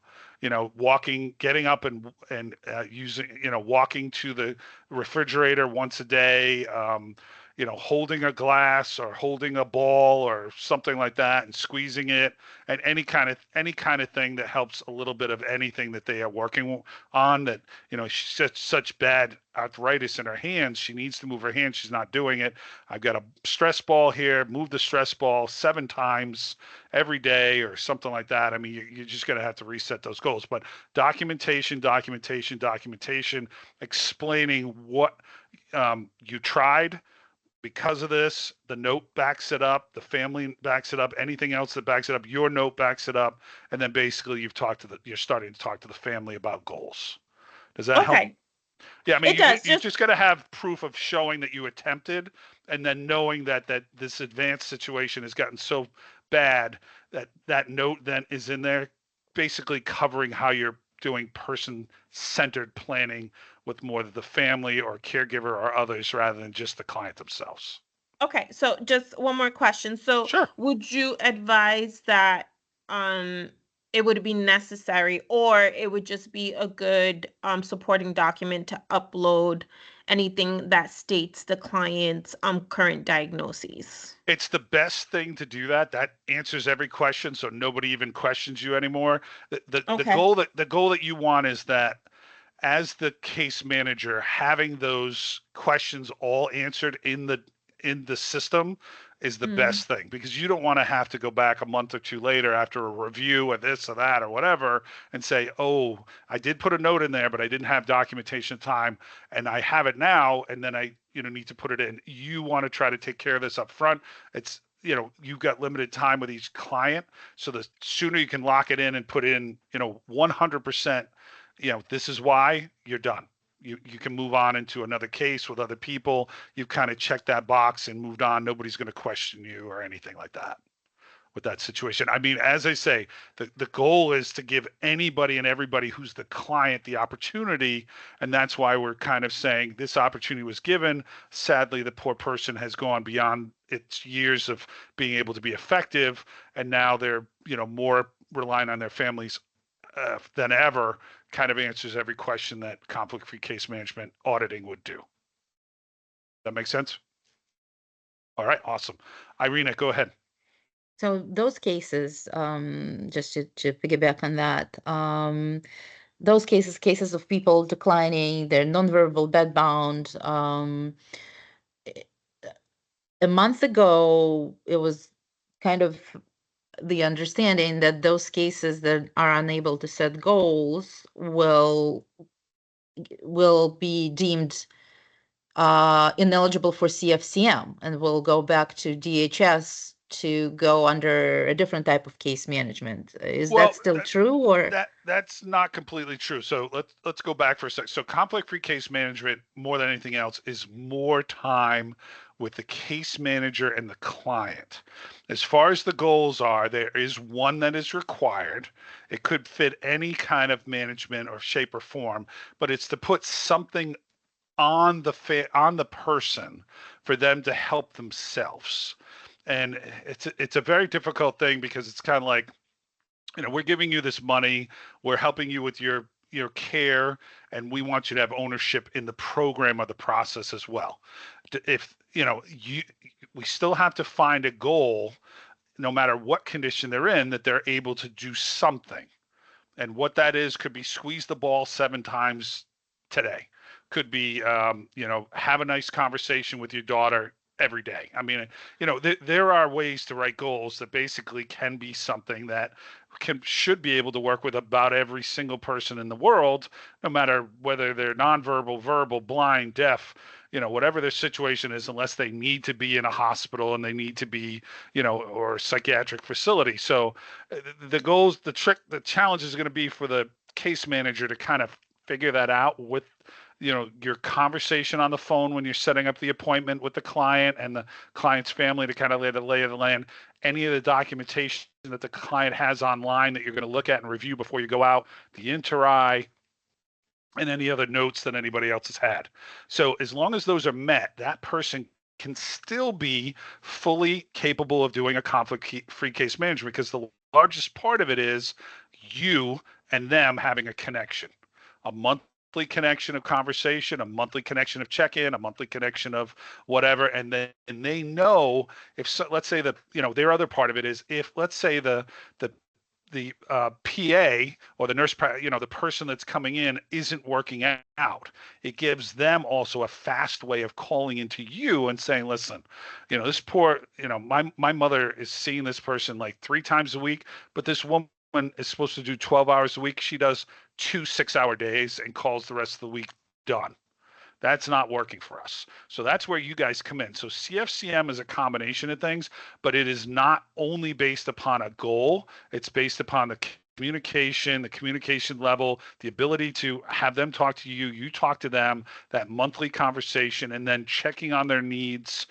Getting up and using, walking to the refrigerator once a day, holding a glass or holding a ball or something like that and squeezing it, and any kind of thing that helps a little bit of anything that they are working on. That she's such bad arthritis in her hands, she needs to move her hands, she's not doing it. I've got a stress ball here, move the stress ball 7 times every day or something like that. I mean, you're just going to have to reset those goals. But documentation, explaining what you tried because of this, the note backs it up, the family backs it up, anything else that backs it up, your note backs it up, and then basically you're starting to talk to the family about goals. Does that help? Okay. Yeah, I mean, It does. you just got to have proof of showing that you attempted, and then knowing that this advanced situation has gotten so bad that note then is in there, basically covering how you're doing person-centered planning with more of the family or caregiver or others rather than just the client themselves. Okay, so just one more question. So Sure. would you advise that um it would be necessary or it would just be a good supporting document to upload anything that states the client's current diagnoses. It's the best thing to do that. That answers every question, so nobody even questions you anymore. The Okay. goal that you want is that as the case manager, having those questions all answered in the system is the best thing, because you don't want to have to go back a month or two later after a review of this or that or whatever and say, oh, I did put a note in there, but I didn't have documentation time and I have it now, and then I need to put it in. You want to try to take care of this up front. It's you've got limited time with each client, so the sooner you can lock it in and put in 100%, this is why, you're done. You can move on into another case with other people. You've kind of checked that box and moved on. Nobody's going to question you or anything like that with that situation. I mean, as I say, the goal is to give anybody and everybody who's the client the opportunity, and that's why we're kind of saying this opportunity was given. Sadly, the poor person has gone beyond its years of being able to be effective, and now they're more relying on their families than ever. Kind of answers every question that conflict-free case management auditing would do. That makes sense? All right, awesome. Irina, go ahead. So those cases, just to piggyback on that, those cases of people declining, they're nonverbal, bedbound. A month ago, it was kind of the understanding that those cases that are unable to set goals will be deemed ineligible for CFCM and will go back to DHS to go under a different type of case management. Is that still true, or that's not completely true? So let's go back for a sec. So conflict-free case management, more than anything else, is more time with the case manager and the client. As far as the goals are, there is one that is required. It could fit any kind of management or shape or form, but it's to put something on the person for them to help themselves. And it's a very difficult thing, because it's kind of like, we're giving you this money, we're helping you with your care, and we want you to have ownership in the program or the process as well. If we still have to find a goal, no matter what condition they're in, that they're able to do something. And what that is could be squeeze the ball 7 times today. Could be, have a nice conversation with your daughter every day. I mean, there are ways to write goals that basically can be something that should be able to work with about every single person in the world, no matter whether they're nonverbal, verbal, blind, deaf, whatever their situation is, unless they need to be in a hospital and they need to be, or a psychiatric facility. So the goals, the challenge is going to be for the case manager to kind of figure that out with your conversation on the phone when you're setting up the appointment with the client and the client's family, to kind of lay the lay of the land. Any of the documentation that the client has online that you're going to look at and review before you go out, the inter-I, and any other notes that anybody else has had. So as long as those are met, that person can still be fully capable of doing a conflict-free case management, because the largest part of it is you and them having a connection, a monthly connection of conversation, a monthly connection of check-in, a monthly connection of whatever. And then they know if, so, let's say their other part of it is, if, let's say the PA or the nurse, the person that's coming in isn't working out, it gives them also a fast way of calling into you and saying, listen, this poor, my mother is seeing this person like 3 times a week, but this woman is supposed to do 12 hours a week. She does 2 6-hour days and calls the rest of the week. Done. That's not working for us. So that's where you guys come in. So CFCM is a combination of things, but it is not only based upon a goal. It's based upon the communication level, the ability to have them talk to you, you talk to them, that monthly conversation, and then checking on their needs,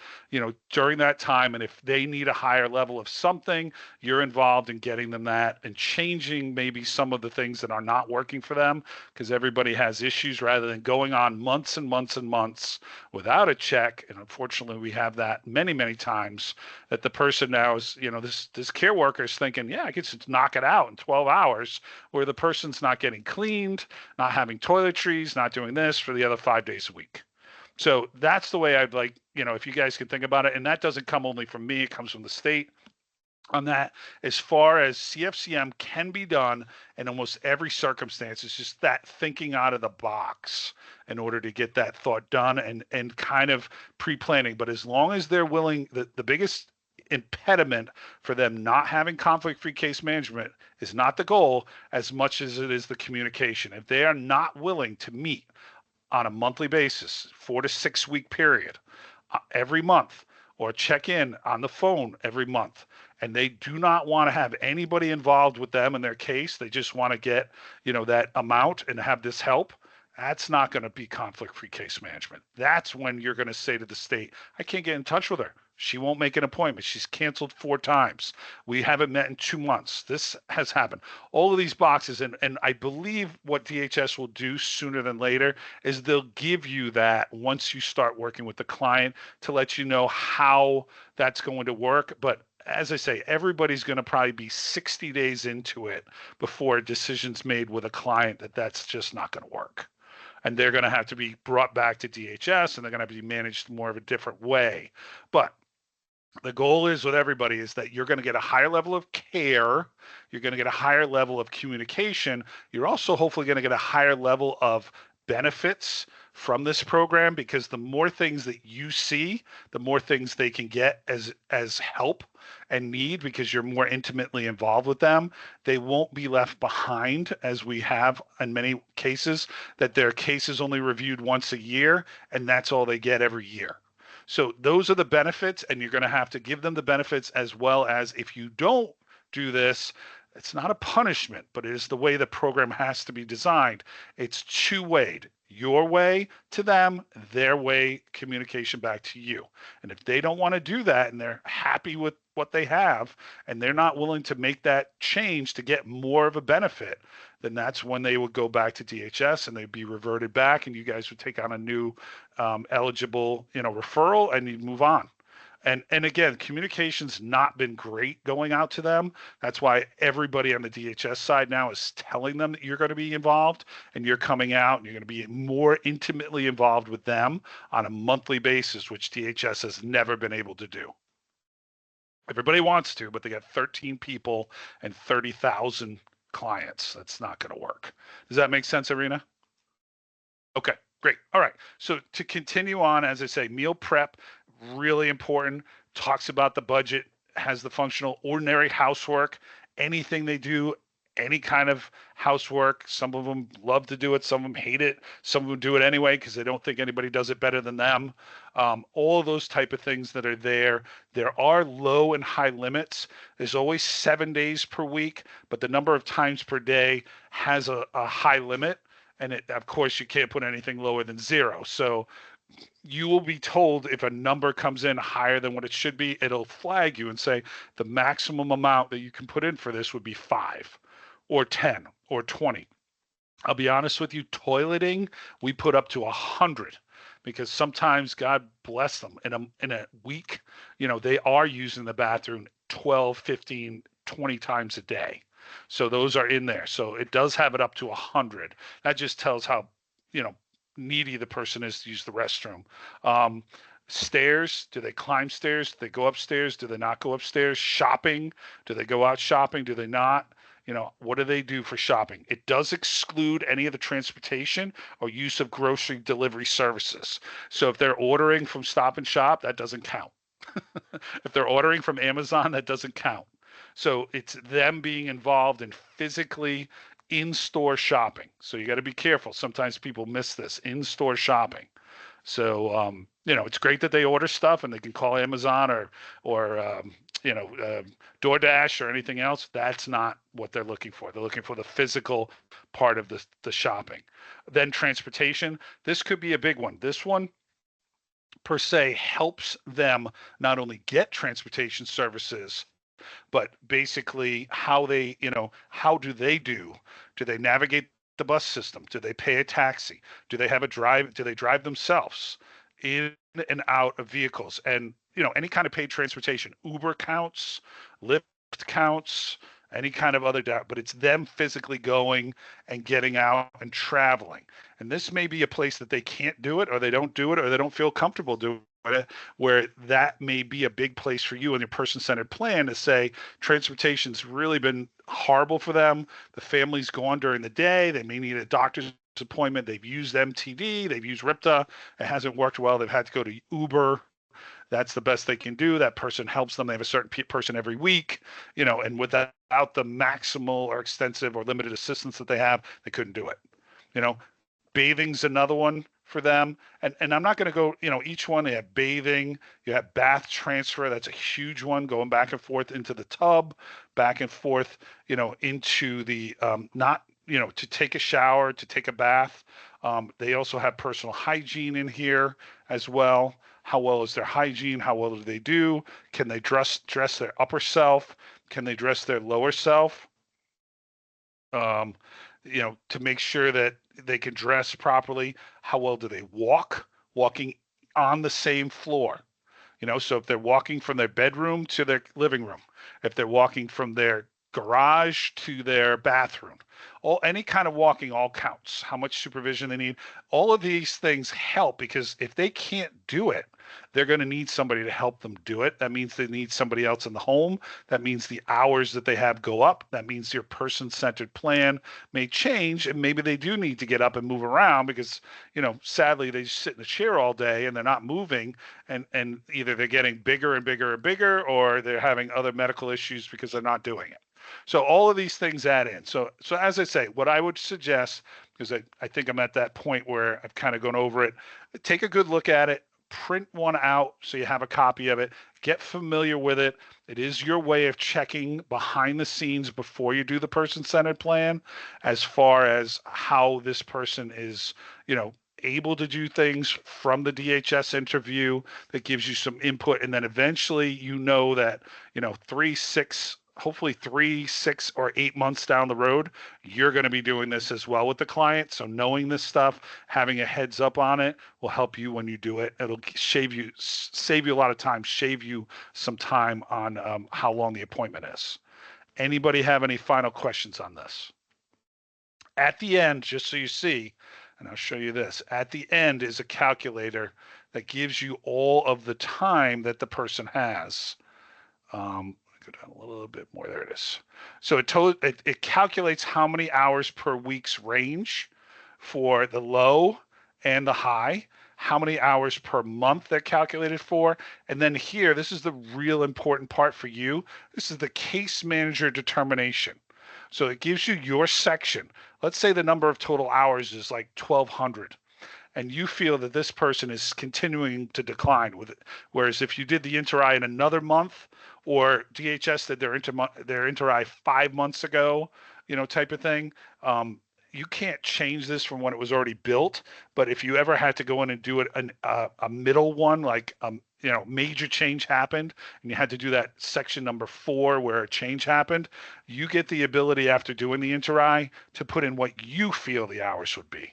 during that time. And if they need a higher level of something, you're involved in getting them that and changing maybe some of the things that are not working for them, because everybody has issues, rather than going on months and months and months without a check. And unfortunately, we have that many, many times, that the person now is, this care worker is thinking, yeah, I can just knock it out in 12 hours, where the person's not getting cleaned, not having toiletries, not doing this for the other 5 days a week. So that's the way I'd like, if you guys can think about it. And that doesn't come only from me, it comes from the state on that. As far as CFCM can be done in almost every circumstance, it's just that thinking out of the box in order to get that thought done and kind of pre-planning. But as long as they're willing, the biggest impediment for them not having conflict-free case management is not the goal as much as it is the communication. If they are not willing to meet on a monthly basis, 4 to 6 week period, every month, or check in on the phone every month, and they do not want to have anybody involved with them in their case, they just want to get, that amount and have this help, that's not going to be conflict-free case management. That's when you're going to say to the state, I can't get in touch with her. She won't make an appointment. She's canceled 4 times. We haven't met in 2 months. This has happened. All of these boxes, and I believe what DHS will do sooner than later is they'll give you that once you start working with the client to let you know how that's going to work. But as I say, everybody's going to probably be 60 days into it before a decision's made with a client that that's just not going to work. And they're going to have to be brought back to DHS, and they're going to be managed more of a different way. But the goal is with everybody is that you're going to get a higher level of care. You're going to get a higher level of communication. You're also hopefully going to get a higher level of benefits from this program, because the more things that you see, the more things they can get as help and need, because you're more intimately involved with them. They won't be left behind, as we have in many cases, that their case is only reviewed once a year and that's all they get every year. So those are the benefits, and you're going to have to give them the benefits, as well as if you don't do this, it's not a punishment, but it is the way the program has to be designed. It's two-wayed. Your way to them, their way, communication back to you. And if they don't want to do that and they're happy with what they have and they're not willing to make that change to get more of a benefit, then that's when they would go back to DHS and they'd be reverted back, and you guys would take on a new eligible, referral, and you'd move on. And again, communication's not been great going out to them. That's why everybody on the DHS side now is telling them that you're going to be involved, and you're coming out and you're going to be more intimately involved with them on a monthly basis, which DHS has never been able to do. Everybody wants to, but they got 13 people and 30,000 clients. That's not going to work. Does that make sense, Irina? Okay, great. All right. So to continue on, as I say, meal prep, really important. Talks about the budget, has the functional ordinary housework, anything they do, any kind of housework. Some of them love to do it. Some of them hate it. Some of them do it anyway because they don't think anybody does it better than them. All of those type of things that are there. There are low and high limits. There's always 7 days per week, but the number of times per day has a high limit. And of course, you can't put anything lower than 0. So you will be told if a number comes in higher than what it should be, it'll flag you and say the maximum amount that you can put in for this would be 5 or 10 or 20. I'll be honest with you, toileting, we put up to 100, because sometimes, God bless them, in a week, they are using the bathroom 12, 15, 20 times a day. So those are in there. So it does have it up to 100. That just tells how, needy the person is to use the restroom. Stairs, do they climb stairs? Do they go upstairs? Do they not go upstairs? Shopping, do they go out shopping? Do they not? What do they do for shopping? It does exclude any of the transportation or use of grocery delivery services. So if they're ordering from Stop and Shop, that doesn't count. If they're ordering from Amazon, that doesn't count. So it's them being involved in physically in-store shopping. So you got to be careful. Sometimes people miss this in-store shopping. So, it's great that they order stuff and they can call Amazon or DoorDash or anything else. That's not what they're looking for. They're looking for the physical part of the shopping. Then transportation. This could be a big one. This one, per se, helps them not only get transportation services, but basically how they, how do they do? Do they navigate the bus system? Do they pay a taxi? Do they have a drive? Do they drive themselves in and out of vehicles? And, any kind of paid transportation, Uber counts, Lyft counts, any kind of other doubt, but it's them physically going and getting out and traveling. And this may be a place that they can't do it, or they don't do it, or they don't feel comfortable doing it, where that may be a big place for you in your person-centered plan to say transportation's really been horrible for them. The family's gone during the day. They may need a doctor's appointment. They've used MTD. They've used RIPTA. It hasn't worked well. They've had to go to Uber. That's the best they can do. That person helps them. They have a certain person every week, and without the maximal or extensive or limited assistance that they have, they couldn't do it. Bathing's another one for them. And I'm not going to go, each one. They have bathing, you have bath transfer. That's a huge one, going back and forth into the tub, back and forth, into the, not, to take a shower, to take a bath. They also have personal hygiene in here as well. How well is their hygiene? How well do they do? Can they dress their upper self? Can they dress their lower self? To make sure that they can dress properly. How well do they walking on the same floor? So if they're walking from their bedroom to their living room, if they're walking from their garage to their bathroom, any kind of walking all counts. How much supervision they need. All of these things help, because if they can't do it, they're going to need somebody to help them do it. That means they need somebody else in the home. That means the hours that they have go up. That means your person-centered plan may change, and maybe they do need to get up and move around because, sadly they just sit in a chair all day and they're not moving, and either they're getting bigger and bigger and bigger, or they're having other medical issues because they're not doing it. So all of these things add in. So as I say, what I would suggest, because I think I'm at that point where I've kind of gone over it, take a good look at it, print one out so you have a copy of it, get familiar with it. It is your way of checking behind the scenes before you do the person-centered plan, as far as how this person is, able to do things from the DHS interview. That gives you some input, and then eventually that 3, 6, or 8 months down the road, you're going to be doing this as well with the client. So knowing this stuff, having a heads up on it, will help you when you do it. It'll save you a lot of time, save you some time on how long the appointment is. Anybody have any final questions on this? At the end, just so you see, and I'll show you this, at the end is a calculator that gives you all of the time that the person has. Go down a little bit more. There it is. So it calculates how many hours per week's range for the low and the high, how many hours per month they're calculated for. And then here, this is the real important part for you. This is the case manager determination. So it gives you your section. Let's say the number of total hours is like 1,200. And you feel that this person is continuing to decline with it. Whereas if you did the inter-I in another month, or DHS did their inter-I 5 months ago, type of thing, you can't change this from when it was already built. But if you ever had to go in and do it a middle one, like major change happened, and you had to do that section number 4 where a change happened, you get the ability after doing the inter-I to put in what you feel the hours would be.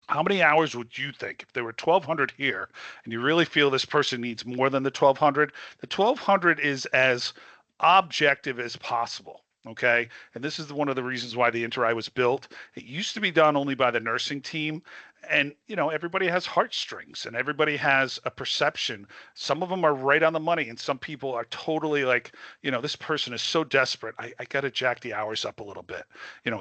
How many hours would you think if there were 1,200 here and you really feel this person needs more than the 1,200? The 1,200 is as objective as possible. Okay. And this is one of the reasons why the inter-I was built. It used to be done only by the nursing team. And, everybody has heartstrings and everybody has a perception. Some of them are right on the money, and some people are totally like, this person is so desperate. I got to jack the hours up a little bit,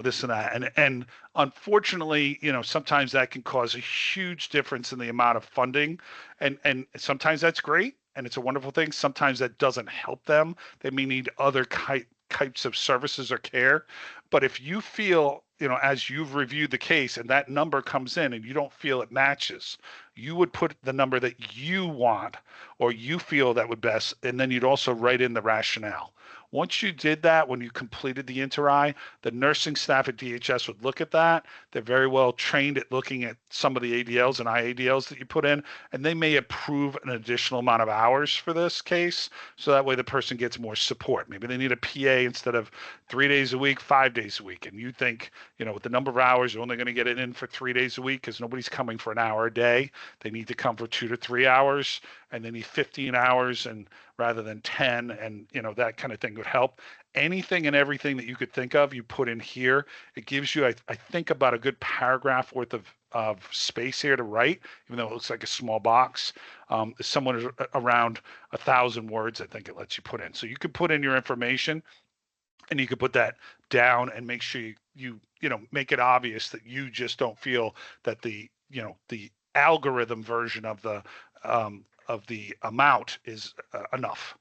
this and that. And unfortunately, sometimes that can cause a huge difference in the amount of funding. And sometimes that's great and it's a wonderful thing. Sometimes that doesn't help them. They may need other types of services or care. But if you feel, as you've reviewed the case and that number comes in and you don't feel it matches, you would put the number that you want or you feel that would best, and then you'd also write in the rationale. Once you did that, when you completed the inter-I, the nursing staff at DHS would look at that. They're very well trained at looking at some of the ADLs and IADLs that you put in, and they may approve an additional amount of hours for this case. So that way the person gets more support. Maybe they need a PA instead of 3 days a week, 5 days days a week, and you think, with the number of hours, you're only going to get it in for 3 days a week because nobody's coming for an hour a day. They need to come for 2 to 3 hours, and they need 15 hours and rather than 10, and that kind of thing would help. Anything and everything that you could think of, you put in here. It gives you, I think, about a good paragraph worth of space here to write, even though it looks like a small box. Somewhere around 1,000 words, I think it lets you put in. So you could put in your information, and you could put that down and make sure you make it obvious that you just don't feel that the algorithm version of the amount is enough.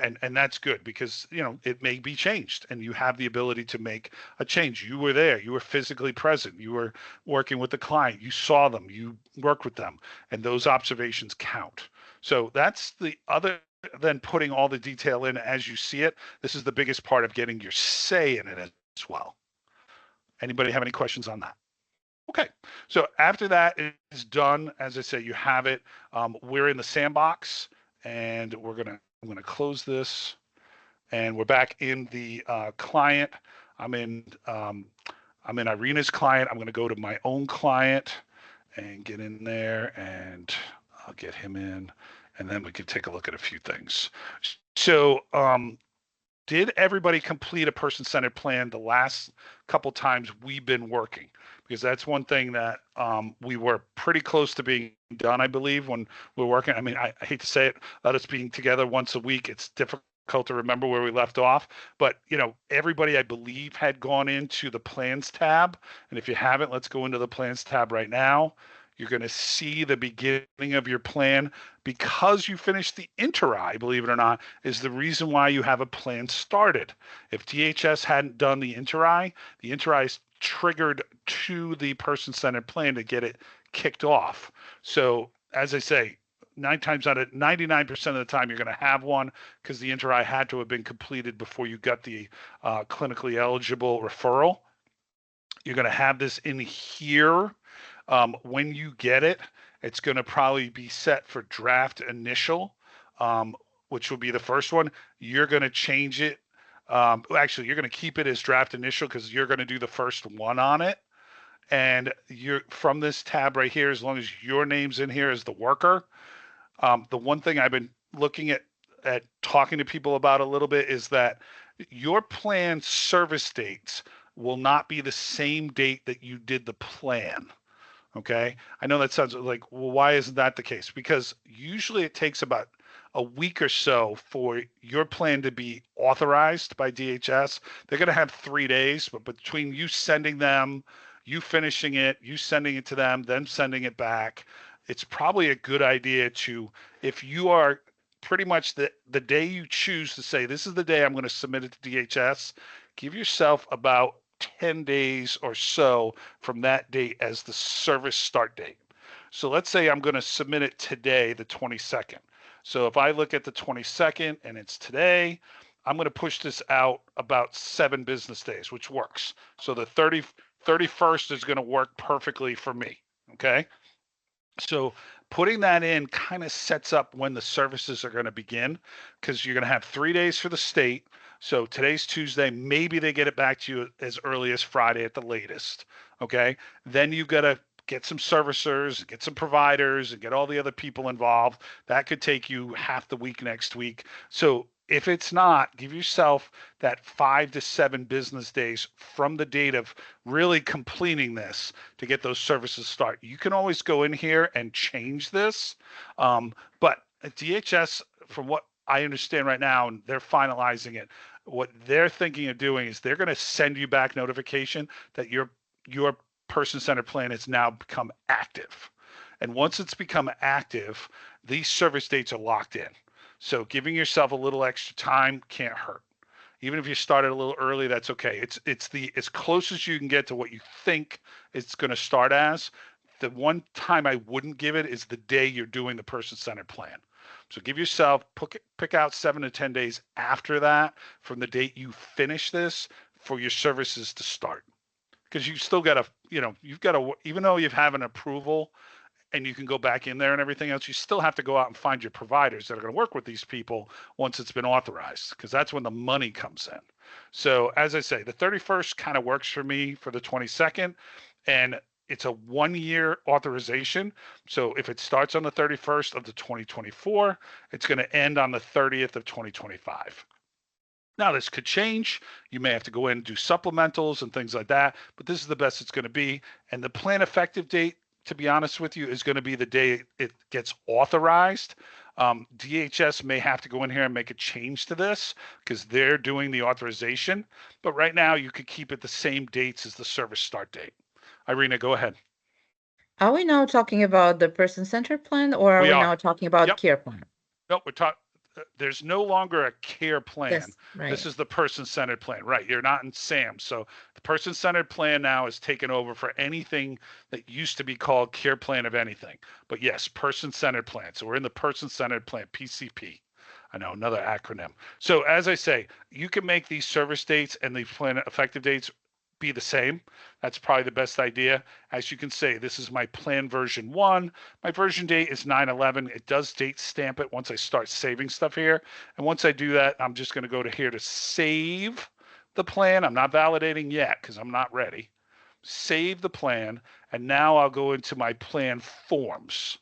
And that's good because it may be changed, and you have the ability to make a change. You were there, you were physically present, you were working with the client, you saw them, you worked with them, and those observations count. So that's the other than putting all the detail in as you see it. This is the biggest part of getting your say in it as well. Anybody have any questions on that? Okay, so after that is done, as I say, you have it. We're in the sandbox, and I'm gonna close this, and we're back in the client. I'm in Irina's client. I'm gonna go to my own client and get in there, and I'll get him in, and then we can take a look at a few things. So did everybody complete a person-centered plan the last couple times we've been working? Because that's one thing that we were pretty close to being done, I believe, when we're working. I mean, I hate to say it, about us being together once a week, it's difficult to remember where we left off. But, everybody, I believe, had gone into the plans tab. And if you haven't, let's go into the plans tab right now. You're going to see the beginning of your plan. Because you finished the interi, believe it or not, is the reason why you have a plan started. If DHS hadn't done the interi is triggered to the person-centered plan to get it kicked off. So as I say, 99% of the time you're going to have one because the interi had to have been completed before you got the clinically eligible referral. You're going to have this in here. When you get it, it's going to probably be set for draft initial, which will be the first one. You're going to change it. Actually, you're going to keep it as draft initial because you're going to do the first one on it. And you're from this tab right here, as long as your name's in here as the worker. The one thing I've been looking at talking to people about a little bit is that your plan service dates will not be the same date that you did the plan. Okay. I know that sounds like, well, why isn't that the case? Because usually it takes about a week or so for your plan to be authorized by DHS. They're going to have 3 days, but between you sending them, you finishing it, you sending it to them, then sending it back, it's probably a good idea to, if you are pretty much the day you choose to say, this is the day I'm going to submit it to DHS, give yourself about 10 days or so from that date as the service start date. So let's say I'm going to submit it today, the 22nd. So if I look at the 22nd and it's today, I'm going to push this out about 7 business days, which works. So the 31st is going to work perfectly for me. Okay. So putting that in kind of sets up when the services are going to begin, because you're going to have 3 days for the state. So today's Tuesday, maybe they get it back to you as early as Friday at the latest. Okay. Then you've got to get some servicers, get some providers, and get all the other people involved. That could take you half the week next week. So if it's not, give yourself that 5 to 7 business days from the date of really completing this to get those services started. You can always go in here and change this. But at DHS, from what I understand right now, and they're finalizing it, what they're thinking of doing is they're going to send you back notification that your person-centered plan has now become active. And once it's become active, these service dates are locked in. So giving yourself a little extra time can't hurt. Even if you started a little early, that's okay. It's the as close as you can get to what you think it's going to start as. The one time I wouldn't give it is the day you're doing the person-centered plan. So give yourself, pick out 7 to 10 days after that from the date you finish this for your services to start. Because you still got to, you've got to, even though you have an approval, and you can go back in there and everything else, you still have to go out and find your providers that are going to work with these people once it's been authorized, because that's when the money comes in. So as I say, the 31st kind of works for me for the 22nd, and it's a 1-year authorization. So if it starts on the 31st of the 2024, it's going to end on the 30th of 2025. Now, this could change. You may have to go in and do supplementals and things like that, but this is the best it's going to be. And the plan effective date, to be honest with you, is going to be the day it gets authorized. DHS may have to go in here and make a change to this because they're doing the authorization. But right now, you could keep it the same dates as the service start date. Irina, go ahead. Are we now talking about the person-centered plan, or are We we are. now talking about Yep. care plan? No, we're talking. There's no longer a care plan. Yes, right. This is the person-centered plan, right? You're not in SAM. So the person-centered plan now is taken over for anything that used to be called care plan of anything. But yes, person-centered plan. So we're in the person-centered plan, PCP. I know, another acronym. So as I say, you can make these service dates and the plan effective dates be the same. That's probably the best idea. As you can say, this is my plan version 1. My version date is 9/11. It does date stamp it once I start saving stuff here. And once I do that, I'm just going to go to here to save the plan. I'm not validating yet because I'm not ready. Save the plan. And now I'll go into my plan forms.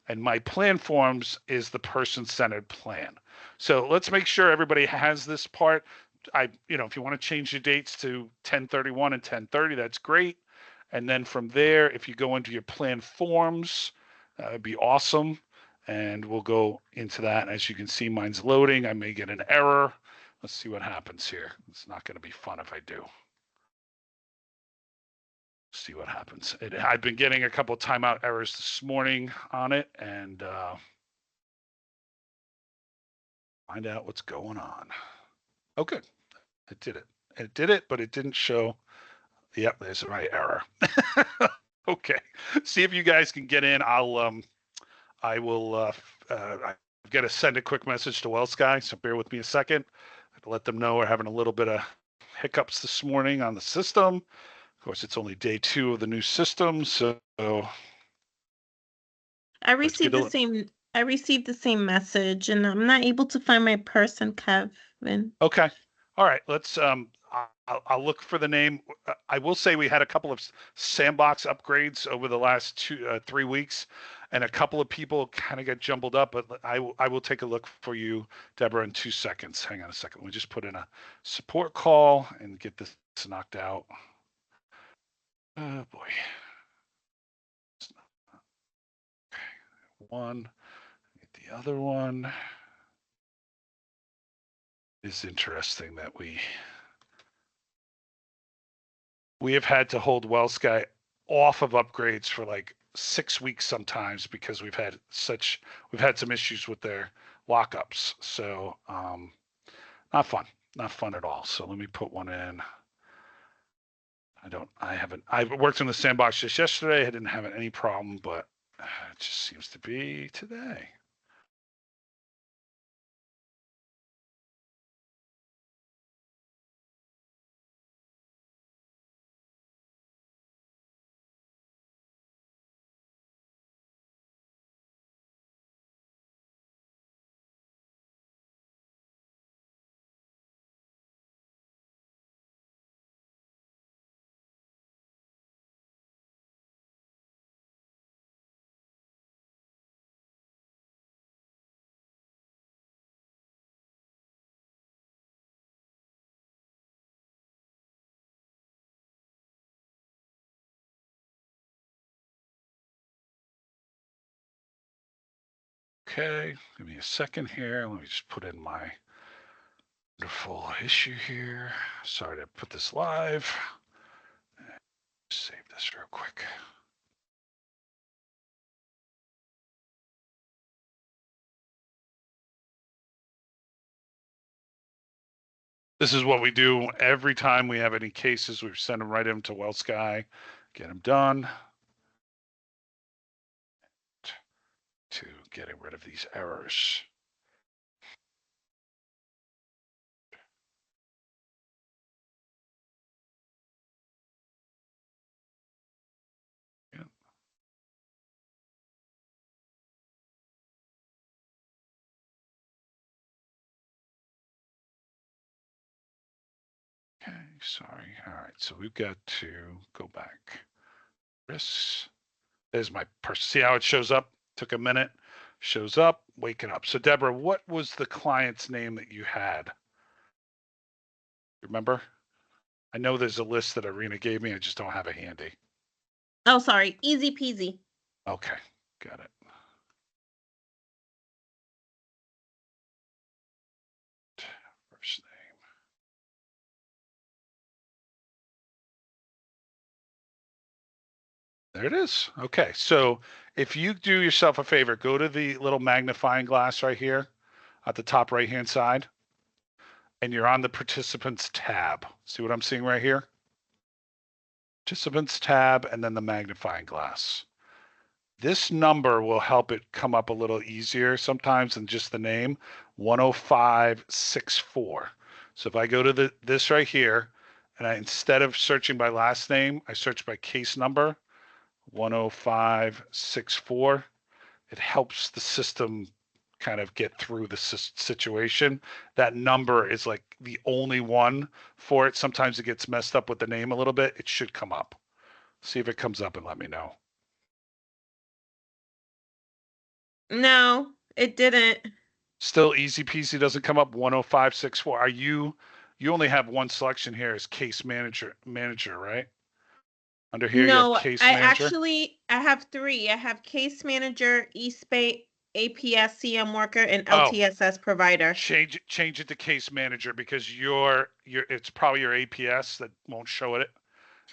And my plan forms is the person-centered plan. So let's make sure everybody has this part. If you want to change the dates to 10/31 and 10/30, that's great. And then from there, if you go into your plan forms, it'd be awesome. And we'll go into that. And as you can see, mine's loading. I may get an error. Let's see what happens here. It's not going to be fun if I do. See what happens. I've been getting a couple of timeout errors this morning on it, and find out what's going on. Oh, good. It did it. It did it, but it didn't show. Yep, there's the right error. Okay. See if you guys can get in. I will, I've got to send a quick message to WellSky, so bear with me a second. To let them know we're having a little bit of hiccups this morning on the system. Of course, it's only day 2 of the new system, so I received the same message, and I'm not able to find my person, Kevin. Okay. All right. Let's I'll look for the name. I will say we had a couple of sandbox upgrades over the last 3 weeks, and a couple of people kind of got jumbled up, but I will take a look for you, Deborah, in 2 seconds. Hang on a second. We just put in a support call and get this knocked out. Oh boy. Okay. One, get the other one. It's interesting that we have had to hold WellSky off of upgrades for like 6 weeks sometimes because we've had some issues with their lockups. So not fun at all. So let me put one in. I worked in the sandbox just yesterday. I didn't have any problem, but it just seems to be today. Okay, give me a second here. Let me just put in my wonderful issue here. Sorry to put this live. Save this real quick. This is what we do every time we have any cases. We send them right into WellSky, get them done. To getting rid of these errors. Yeah. Sorry. All right. So we've got to go back. Risks. There's my person. See how it shows up? Took a minute. Shows up. Waking up. So Deborah, what was the client's name that you had? Remember? I know there's a list that Irina gave me. I just don't have it handy. Oh, sorry. Easy peasy. Okay. Got it. First name. There it is. Okay. So if you do yourself a favor, go to the little magnifying glass right here at the top right-hand side, and you're on the participants tab. See what I'm seeing right here? Participants tab and then the magnifying glass. This number will help it come up a little easier sometimes than just the name, 10564. So if I go to this right here, and instead of searching by last name, I search by case number, 10564. It helps the system kind of get through the situation. That number is like the only one for it. Sometimes it gets messed up with the name a little bit. It should come up. See if it comes up and let me know. No, it didn't. Still easy peasy doesn't come up. 10564. Are you only have one selection here as case manager, right? Under here you have case manager. I have three. I have case manager, EastBay APS CM worker, and LTSS provider. Change it to case manager because it's probably your APS that won't show it,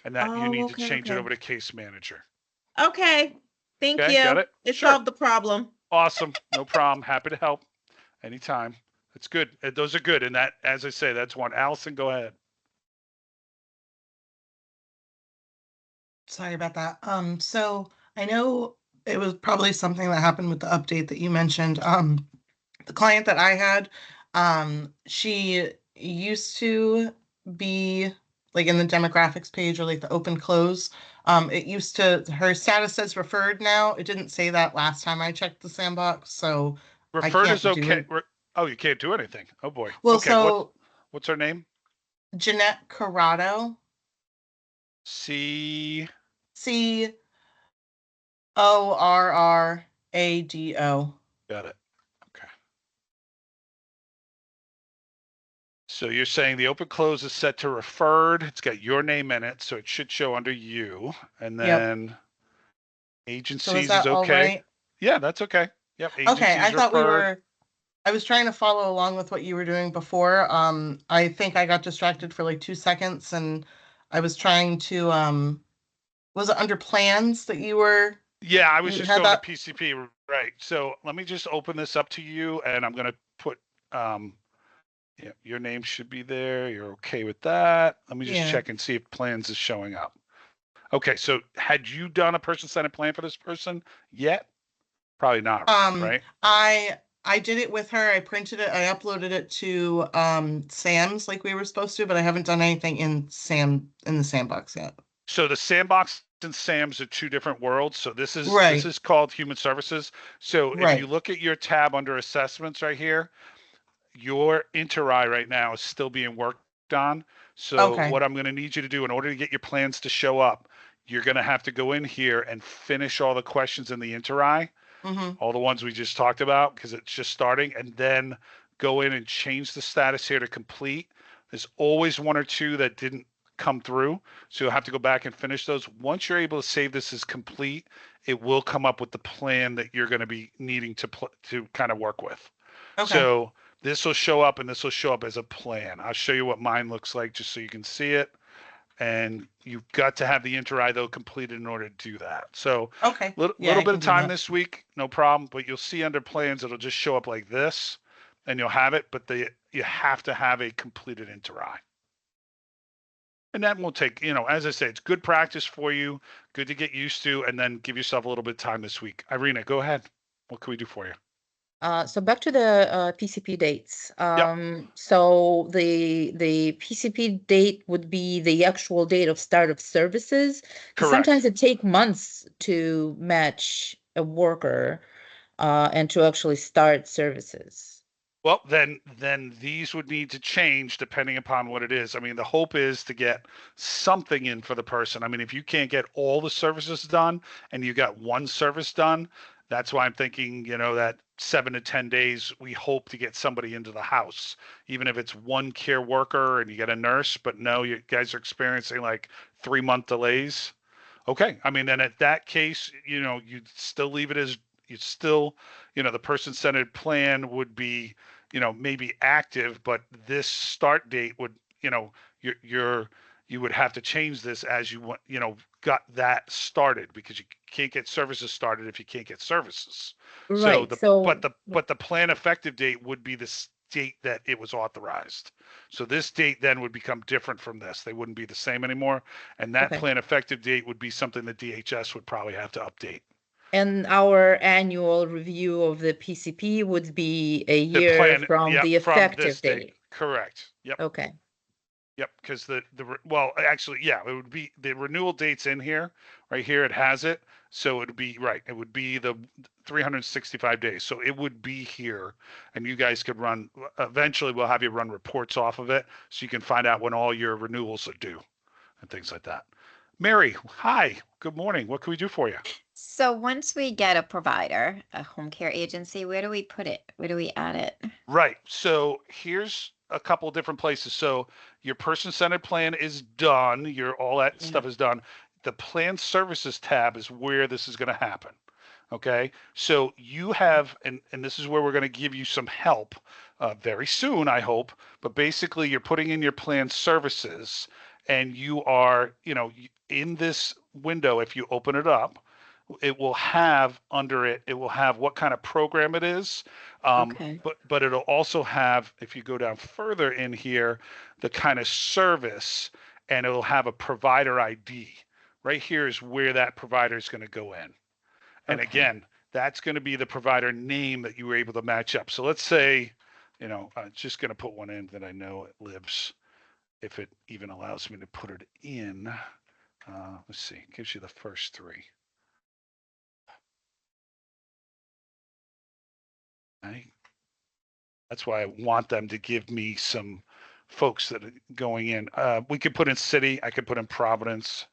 and that you need to change it over to case manager. Okay. Thank you. Got it? It solved the problem. Awesome. No problem. Happy to help anytime. That's good. Those are good. And that, as I say, that's one. Allison, go ahead. Sorry about that. So I know it was probably something that happened with the update that you mentioned. The client that I had, she used to be like in the demographics page or like the open close. It used to, her status says referred now. It didn't say that last time I checked the sandbox. So referred is okay. Oh, you can't do anything. Oh boy. Well, okay, so what's her name? Jeanette Corrado. C-O-R-R-A-D-O. Got it. Okay. So you're saying the open close is set to referred. It's got your name in it, so it should show under you. And then agencies so is okay. All right? Yeah, that's okay. Yep. Okay, I thought I was trying to follow along with what you were doing before. I think I got distracted for like 2 seconds and I was trying to, was it under plans that you were? Yeah, I was just going to PCP, right. So let me just open this up to you and I'm going to put, your name should be there. You're okay with that. Let me just check and see if plans is showing up. Okay, so had you done a person-centered plan for this person yet? Probably not, right? I did it with her. I printed it. I uploaded it to Sam's like we were supposed to, but I haven't done anything in the sandbox yet. So the sandbox and Sam's are two different worlds. So this is called human services. So if you look at your tab under assessments right here, your Inter-I right now is still being worked on. So what I'm going to need you to do in order to get your plans to show up, you're going to have to go in here and finish all the questions in the Inter-I, all the ones we just talked about, because it's just starting, and then go in and change the status here to complete. There's always one or two that didn't come through, so you'll have to go back and finish those. Once you're able to save this as complete, it will come up with the plan that you're going to be needing to kind of work with. So this will show up, and this will show up as a plan. I'll show you what mine looks like just so you can see it. And you've got to have the Inter-I, though, completed in order to do that. So little bit of time this week, no problem. But you'll see under plans, it'll just show up like this, and you'll have it. But you have to have a completed Inter-I. And that won't take, as I say, it's good practice for you, good to get used to, and then give yourself a little bit of time this week. Irina, go ahead. What can we do for you? So back to the PCP dates. So the PCP date would be the actual date of start of services. Correct. Sometimes it takes months to match a worker and to actually start services. Well, then these would need to change depending upon what it is. I mean, the hope is to get something in for the person. I mean, if you can't get all the services done and you got one service done, that's why I'm thinking, that 7 to 10 days, we hope to get somebody into the house, even if it's one care worker and you get a nurse, but no, you guys are experiencing like 3-month delays. Okay. I mean, then at that case, you'd still leave it as you'd still, the person-centered plan would be, maybe active, but this start date would, you would have to change this as you want, got that started because you can't get services started if you can't get services. So Right. the, So, but the plan effective date would be the date that it was authorized. So this date then would become different from this. They wouldn't be the same anymore. And that okay. plan effective date would be something that DHS would probably have to update. And our annual review of the PCP would be a The year plan, from yep, the from this effective date. date. Correct. Yep. Okay. Yep. Because well, actually, yeah, it would be the renewal date's in here. Right here, it has it. So it would be right. It would be the 365 days. So it would be here, and you guys could run. Eventually, we'll have you run reports off of it, so you can find out when all your renewals are due, and things like that. Mary, hi. Good morning. What can we do for you? So once we get a provider, a home care agency, where do we put it? Where do we add it? Right. So here's a couple different places. So your person-centered plan is done. All that stuff is done. The plan services tab is where this is going to happen. Okay. So you have, and this is where we're going to give you some help very soon, I hope. But basically, you're putting in your plan services, and you are, in this window. If you open it up, it will have under it. It will have what kind of program it is. Okay. But it'll also have, if you go down further in here, the kind of service, and it'll have a provider ID. Right here is where that provider is going to go in. And Okay. again, that's going to be the provider name that you were able to match up. So let's say, I'm just going to put one in that I know it lives, if it even allows me to put it in. Let's see, it gives you the first three. Right? That's why I want them to give me some folks that are going in. We could put in city. I could put in Providence.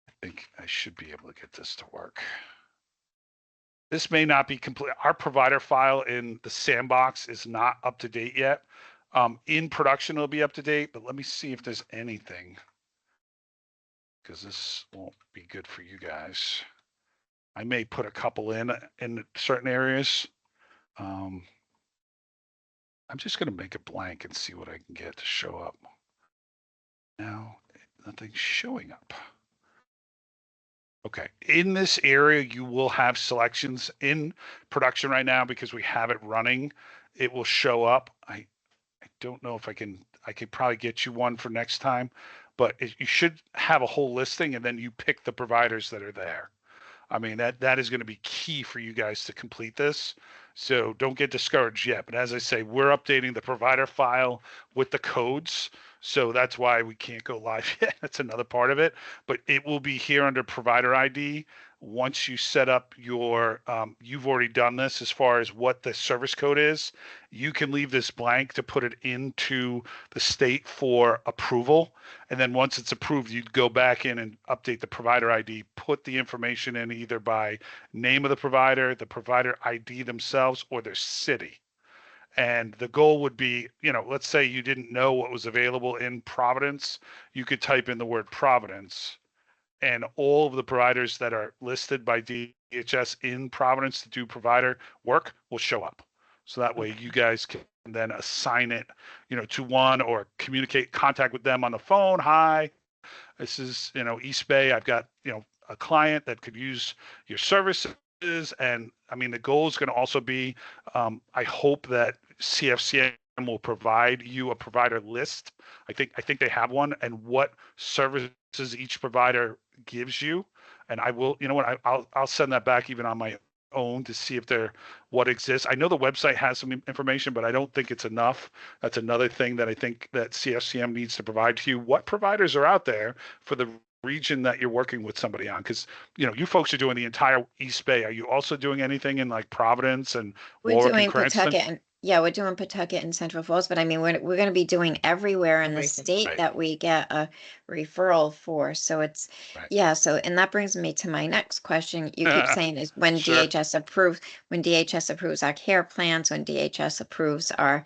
I think I should be able to get this to work. This may not be complete. Our provider file in the sandbox is not up to date yet. In production, it'll be up to date, but let me see if there's anything, because this won't be good for you guys. I may put a couple in certain areas. I'm just going to make it blank and see what I can get to show up. Now, nothing's showing up. Okay, in this area, you will have selections in production right now because we have it running. It will show up. I don't know if I could probably get you one for next time, but you should have a whole listing, and then you pick the providers that are there. I mean, that is going to be key for you guys to complete this. So don't get discouraged yet. But as I say, we're updating the provider file with the codes. So that's why we can't go live yet. That's another part of it. But it will be here under provider ID. Once you set up your, you've already done this as far as what the service code is. You can leave this blank to put it into the state for approval. And then once it's approved, you'd go back in and update the provider ID, put the information in either by name of the provider ID themselves, or their city. And the goal would be, let's say you didn't know what was available in Providence, you could type in the word Providence, and all of the providers that are listed by DHS in Providence to do provider work will show up. So that way you guys can then assign it, to one, or contact with them on the phone. Hi, this is, EastBay. I've got, a client that could use your services. And I mean, the goal is going to also be, I hope that CFCM will provide you a provider list. I think they have one, and what services each provider gives you. And I will, I'll send that back even on my own to see if what exists. I know the website has some information, but I don't think it's enough. That's another thing that I think that CFCM needs to provide to you. What providers are out there for the region that you're working with somebody on? Because you folks are doing the entire East Bay. Are you also doing anything in like Providence and We're Warwick doing and Cranston? Pawtucket. Yeah, we're doing Pawtucket and Central Falls, but I mean, we're going to be doing everywhere in the Everything. state Right. that we get a referral for. So it's, Right. yeah. So, and that brings me to my next question. You keep saying is when Sure. when DHS approves our care plans, when DHS approves our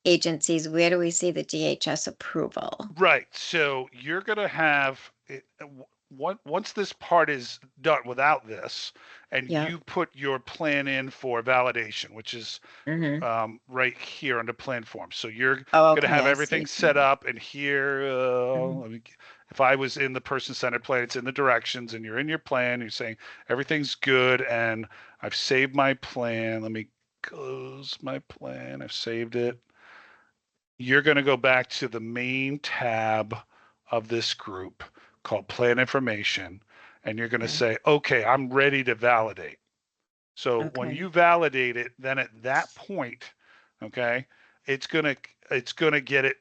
agencies, where do we see the DHS approval? Right. So you're going to have it, once this part is done without this, and Yeah. you put your plan in for validation, which is Mm-hmm. right here under plan form. So you're Oh, going to okay. have I everything see. set up, and here, Mhm. let me, if I was in the person-centered plan, it's in the directions, and you're in your plan. You're saying everything's good, and I've saved my plan. Let me close my plan. I've saved it. You're going to go back to the main tab of this group called Plan Information, and you're going to Okay. say, okay, I'm ready to validate. So when Okay. you validate it, then at that point, okay, it's gonna get it,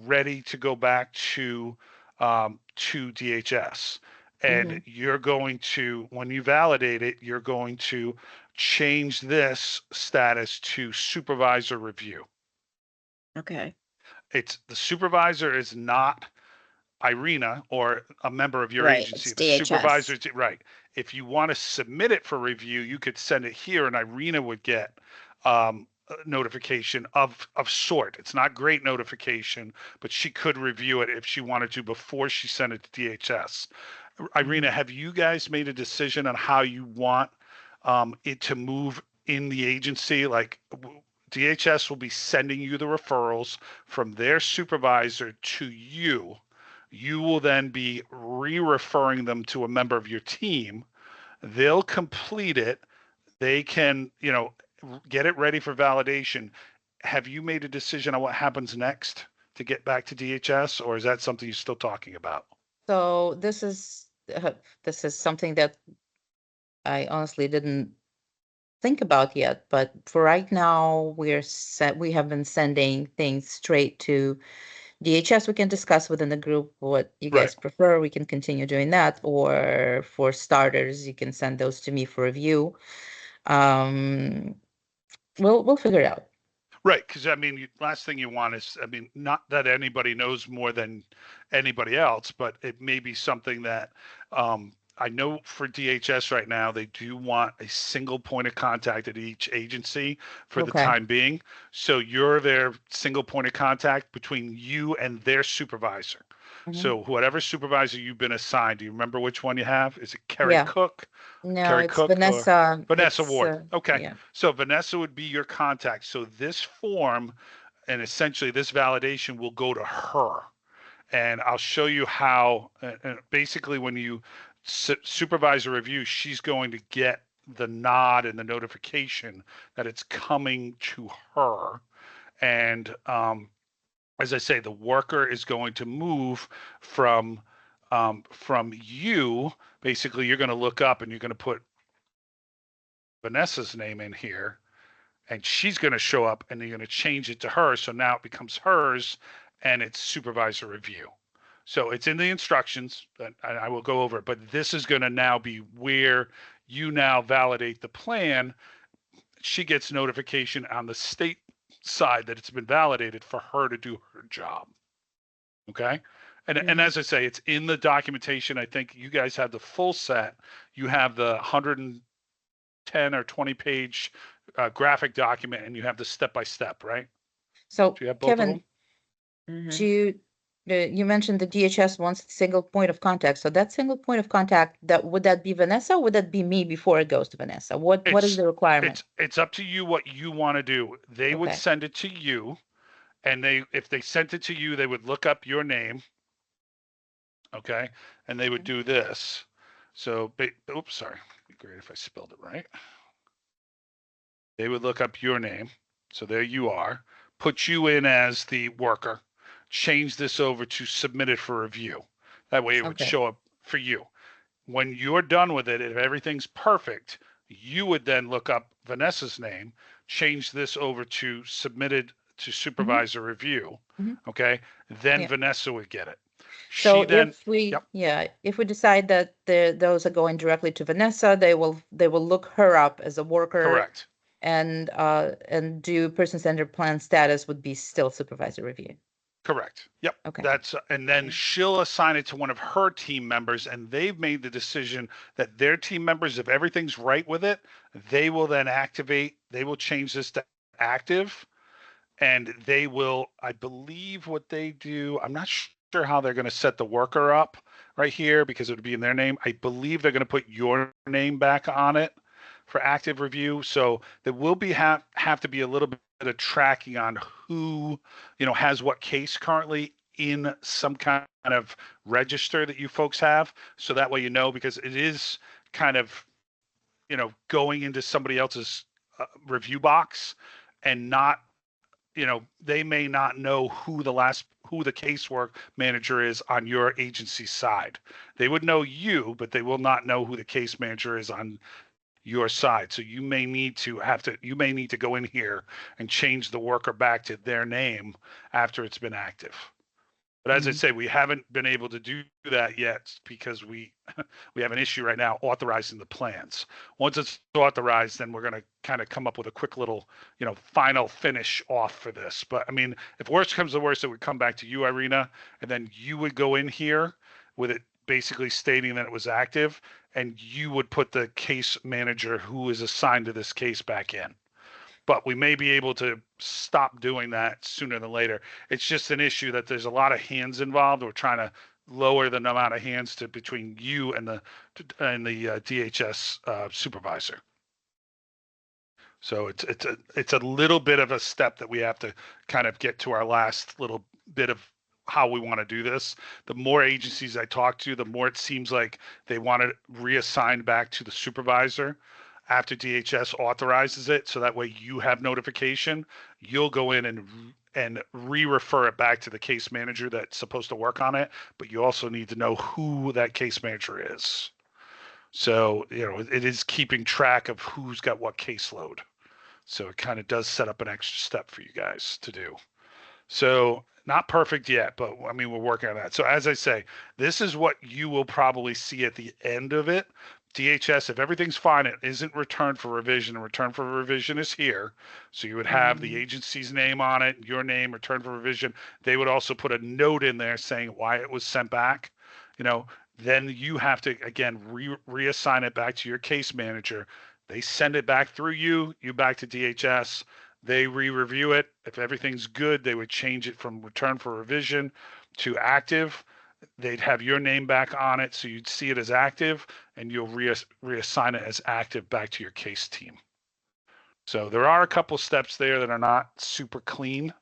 ready to go back to DHS. And Mhm. you're going to, when you validate it, you're going to change this status to supervisor review. Okay. It's the supervisor is not Irina or a member of your Right. agency. It's The supervisor DHS. is right. If you want to submit it for review, you could send it here, and Irina would get a notification of sort. It's not great notification, but she could review it if she wanted to before she sent it to DHS. Irina, have you guys made a decision on how you want it to move in the agency? Like DHS will be sending you the referrals from their supervisor to you. You will then be re-referring them to a member of your team. They'll complete it. They can, get it ready for validation. Have you made a decision on what happens next to get back to DHS, or is that something you're still talking about? So this is something that I honestly didn't think about yet, but for right now, we have been sending things straight to DHS. We can discuss within the group what you Right. guys prefer. We can continue doing that, or for starters, you can send those to me for review. We'll figure it out. Right, because I mean, last thing you want is, I mean, not that anybody knows more than anybody else, but it may be something that I know for DHS right now, they do want a single point of contact at each agency for the Okay. time being. So you're their single point of contact between you and their supervisor. Mhm. So whatever supervisor you've been assigned, do you remember which one you have? Is it Kerry Yeah. Cook? No, Kerry it's Cook or Vanessa. Vanessa It's Ward? Okay. yeah. So Vanessa would be your contact. So this form and essentially this validation will go to her. And I'll show you how, basically when you supervisor review, she's going to get the nod and the notification that it's coming to her. And as I say, the worker is going to move from you. Basically, you're going to look up and you're going to put Vanessa's name in here, and she's going to show up, and you're going to change it to her. So now it becomes hers, and it's supervisor review. So it's in the instructions, but I will go over it. But this is going to now be where you now validate the plan. She gets notification on the state side that it's been validated for her to do her job. Okay. And as I say, it's in the documentation. I think you guys have the full set. You have the 110 or 20 page graphic document, and you have the step by step, right? So Do you have both of Kevin, them? you mentioned the DHS wants a single point of contact. So that single point of contact, would that be Vanessa, or would that be me before it goes to Vanessa? What is the requirement? It's up to you what you want to do. They would Okay. send it to you, and if they sent it to you, they would look up your name, okay, and they would do this. So, oops, sorry. It'd be great if I spelled it right. They would look up your name. So there you are. Put you in as the worker. Change this over to submitted for review. That way it would Okay. show up for you. When you're done with it, if everything's perfect, you would then look up Vanessa's name, change this over to submitted to supervisor review. Mhm. Okay. Then Yeah. Vanessa would get it. So She then, if we decide that those are going directly to Vanessa, they will look her up as a worker. correct. and do person-centered plan status would be still supervisor review. Correct. Yep. Okay. That's and then Okay. she'll assign it to one of her team members, and they've made the decision that their team members, if everything's right with it, they will then activate. They will change this to active, and they will, I believe, what they do. I'm not sure how they're going to set the worker up right here because it would be in their name. I believe they're going to put your name back on it for active review. So there will be have to be a little bit of tracking on who, has what case currently in some kind of register that you folks have. So that way, because it is kind of, going into somebody else's review box and not, they may not know who the casework manager is on your agency side. They would know you, but they will not know who the case manager is on your side. So you may need to go in here and change the worker back to their name after it's been active. But as I say, we haven't been able to do that yet because we have an issue right now authorizing the plans. Once it's authorized, then we're going to kind of come up with a quick little, final finish off for this. But I mean, if worst comes to worst, it would come back to you, Irina, and then you would go in here with it basically stating that it was active, and you would put the case manager who is assigned to this case back in. But we may be able to stop doing that sooner than later. It's just an issue that there's a lot of hands involved. We're trying to lower the amount of hands between you and the DHS supervisor. So it's a little bit of a step that we have to kind of get to our last little bit of how we want to do this. The more agencies I talk to, the more it seems like they want to reassign back to the supervisor after DHS authorizes it. So that way you have notification, you'll go in and re-refer it back to the case manager that's supposed to work on it. But you also need to know who that case manager is. So, it is keeping track of who's got what caseload. So it kind of does set up an extra step for you guys to do. So not perfect yet, but I mean, we're working on that. So as I say, this is what you will probably see at the end of it. DHS, if everything's fine, it isn't returned for revision, and return for revision is here. So you would have the agency's name on it, your name, return for revision. They would also put a note in there saying why it was sent back. Then you have to, again, reassign it back to your case manager. They send it back through you back to DHS. They re-review it. If everything's good, they would change it from return for revision to active. They'd have your name back on it, so you'd see it as active, and you'll reassign it as active back to your case team. So there are a couple steps there that are not super clean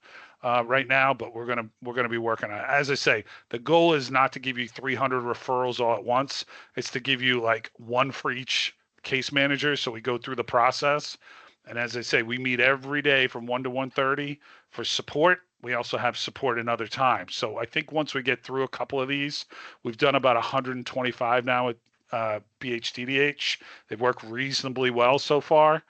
right now, but we're gonna be working on it. As I say, the goal is not to give you 300 referrals all at once. It's to give you like one for each case manager. So we go through the process. And as I say, we meet every day from 1 to 1:30 for support. We also have support in other times. So I think once we get through a couple of these, we've done about 125 now with BHDDH. They've worked reasonably well so far.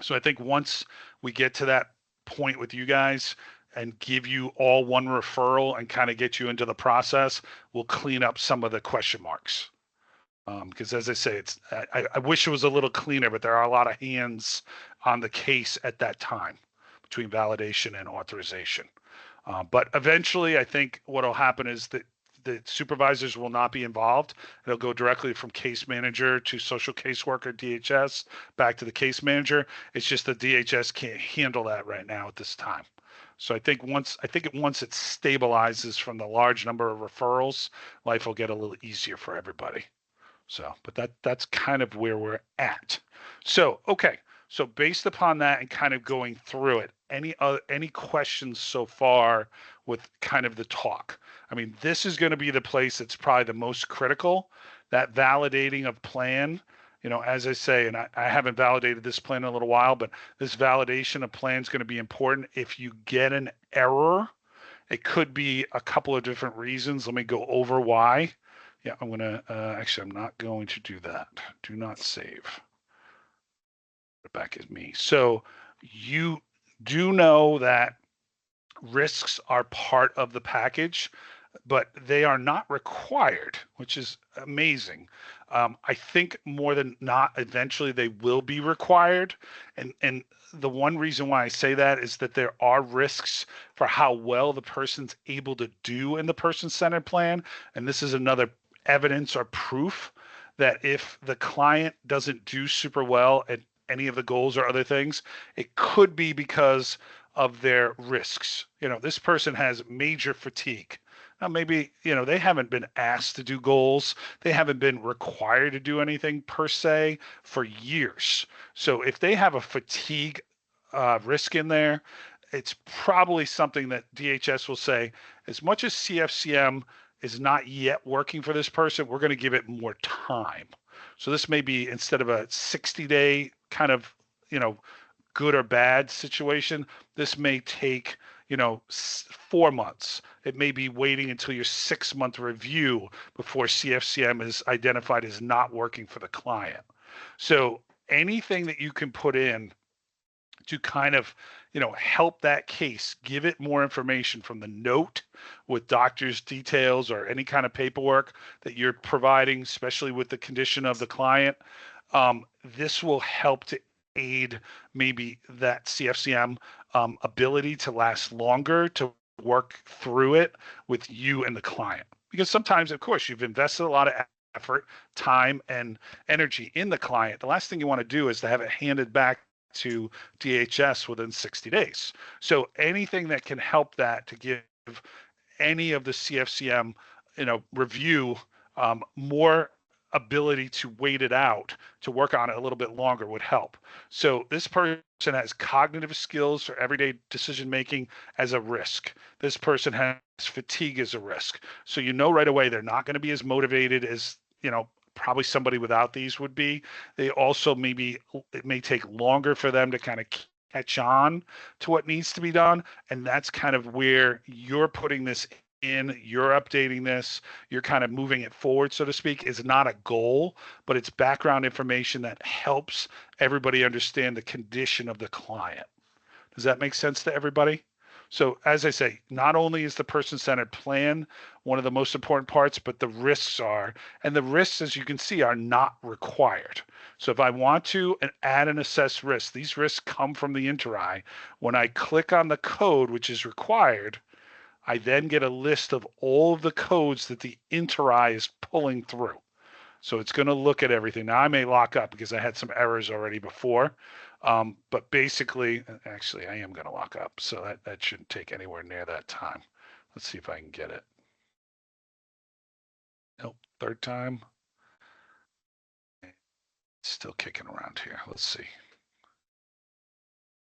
So I think once we get to that point with you guys and give you all one referral and kind of get you into the process, we'll clean up some of the question marks. Because as I say, I wish it was a little cleaner, but there are a lot of hands on the case at that time between validation and authorization. But eventually, I think what will happen is that the supervisors will not be involved. It'll go directly from case manager to social caseworker, DHS, back to the case manager. It's just that DHS can't handle that right now at this time. So I think once it stabilizes from the large number of referrals, life will get a little easier for everybody. So, but that's kind of where we're at. So, okay. So based upon that and kind of going through it, any questions so far with kind of the talk? I mean, this is going to be the place that's probably the most critical, that validating of plan. As I say, and I haven't validated this plan in a little while, but this validation of plan is going to be important. If you get an error, it could be a couple of different reasons. Let me go over why. Yeah, I'm going to, actually, I'm not going to do that. Do not save. Back is me. So you do know that risks are part of the package. but they are not required, which is amazing. I think more than not, eventually they will be required. And the one reason why I say that is that there are risks for how well the person's able to do in the person-centered plan. And this is another evidence or proof that if the client doesn't do super well at any of the goals or other things, it could be because of their risks. This person has major fatigue. Now, maybe, they haven't been asked to do goals. They haven't been required to do anything per se for years. So if they have a fatigue risk in there, it's probably something that DHS will say, as much as CFCM is not yet working for this person, we're going to give it more time. So this may be, instead of a 60-day kind of, good or bad situation, this may take 4 months. It may be waiting until your 6-month review before CFCM is identified as not working for the client. So anything that you can put in to kind of help that case, give it more information from the note with doctor's details or any kind of paperwork that you're providing, especially with the condition of the client, this will help to aid maybe that CFCM ability to last longer, to work through it with you and the client. Because sometimes, of course, you've invested a lot of effort, time, and energy in the client. The last thing you want to do is to have it handed back to DHS within 60 days. So anything that can help that, to give any of the CFCM, review more ability to wait it out, to work on it a little bit longer, would help. So this person has cognitive skills for everyday decision making as a risk. This person has fatigue as a risk. So right away they're not going to be as motivated as probably somebody without these would be. They also it may take longer for them to kind of catch on to what needs to be done. And that's kind of where you're putting this in, you're updating this, you're kind of moving it forward, so to speak. Is not a goal, but it's background information that helps everybody understand the condition of the client. Does that make sense to everybody? So as I say, not only is the person-centered plan one of the most important parts, but the risks are, and the risks, as you can see, are not required. So if I want to add and assess risks, these risks come from the inter-I. When I click on the code, which is required, I then get a list of all of the codes that the inter-I is pulling through. So it's going to look at everything. Now I may lock up because I had some errors already before. But basically, actually, I am going to lock up. So that shouldn't take anywhere near that time. Let's see if I can get it. Nope, third time. It's still kicking around here. Let's see.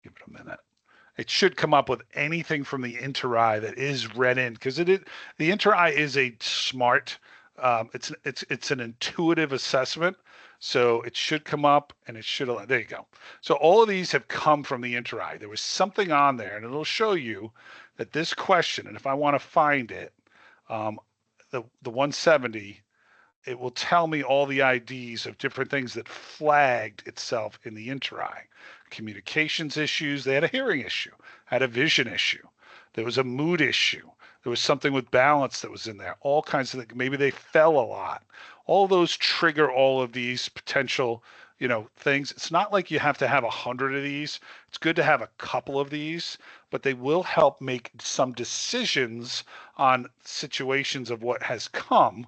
Give it a minute. It should come up with anything from the inter-I that is read in, because the inter-I is a smart, it's an intuitive assessment. So it should come up and it should, there you go. So all of these have come from the inter-I. There was something on there, and it'll show you that this question, and if I want to find it, the 170, it will tell me all the IDs of different things that flagged itself in the inter-I. Communications issues, they had a hearing issue, had a vision issue. There was a mood issue. There was something with balance that was in there. All kinds of things. Maybe they fell a lot. All those trigger all of these potential, things. It's not like you have to have 100 of these. It's good to have a couple of these, but they will help make some decisions on situations of what has come.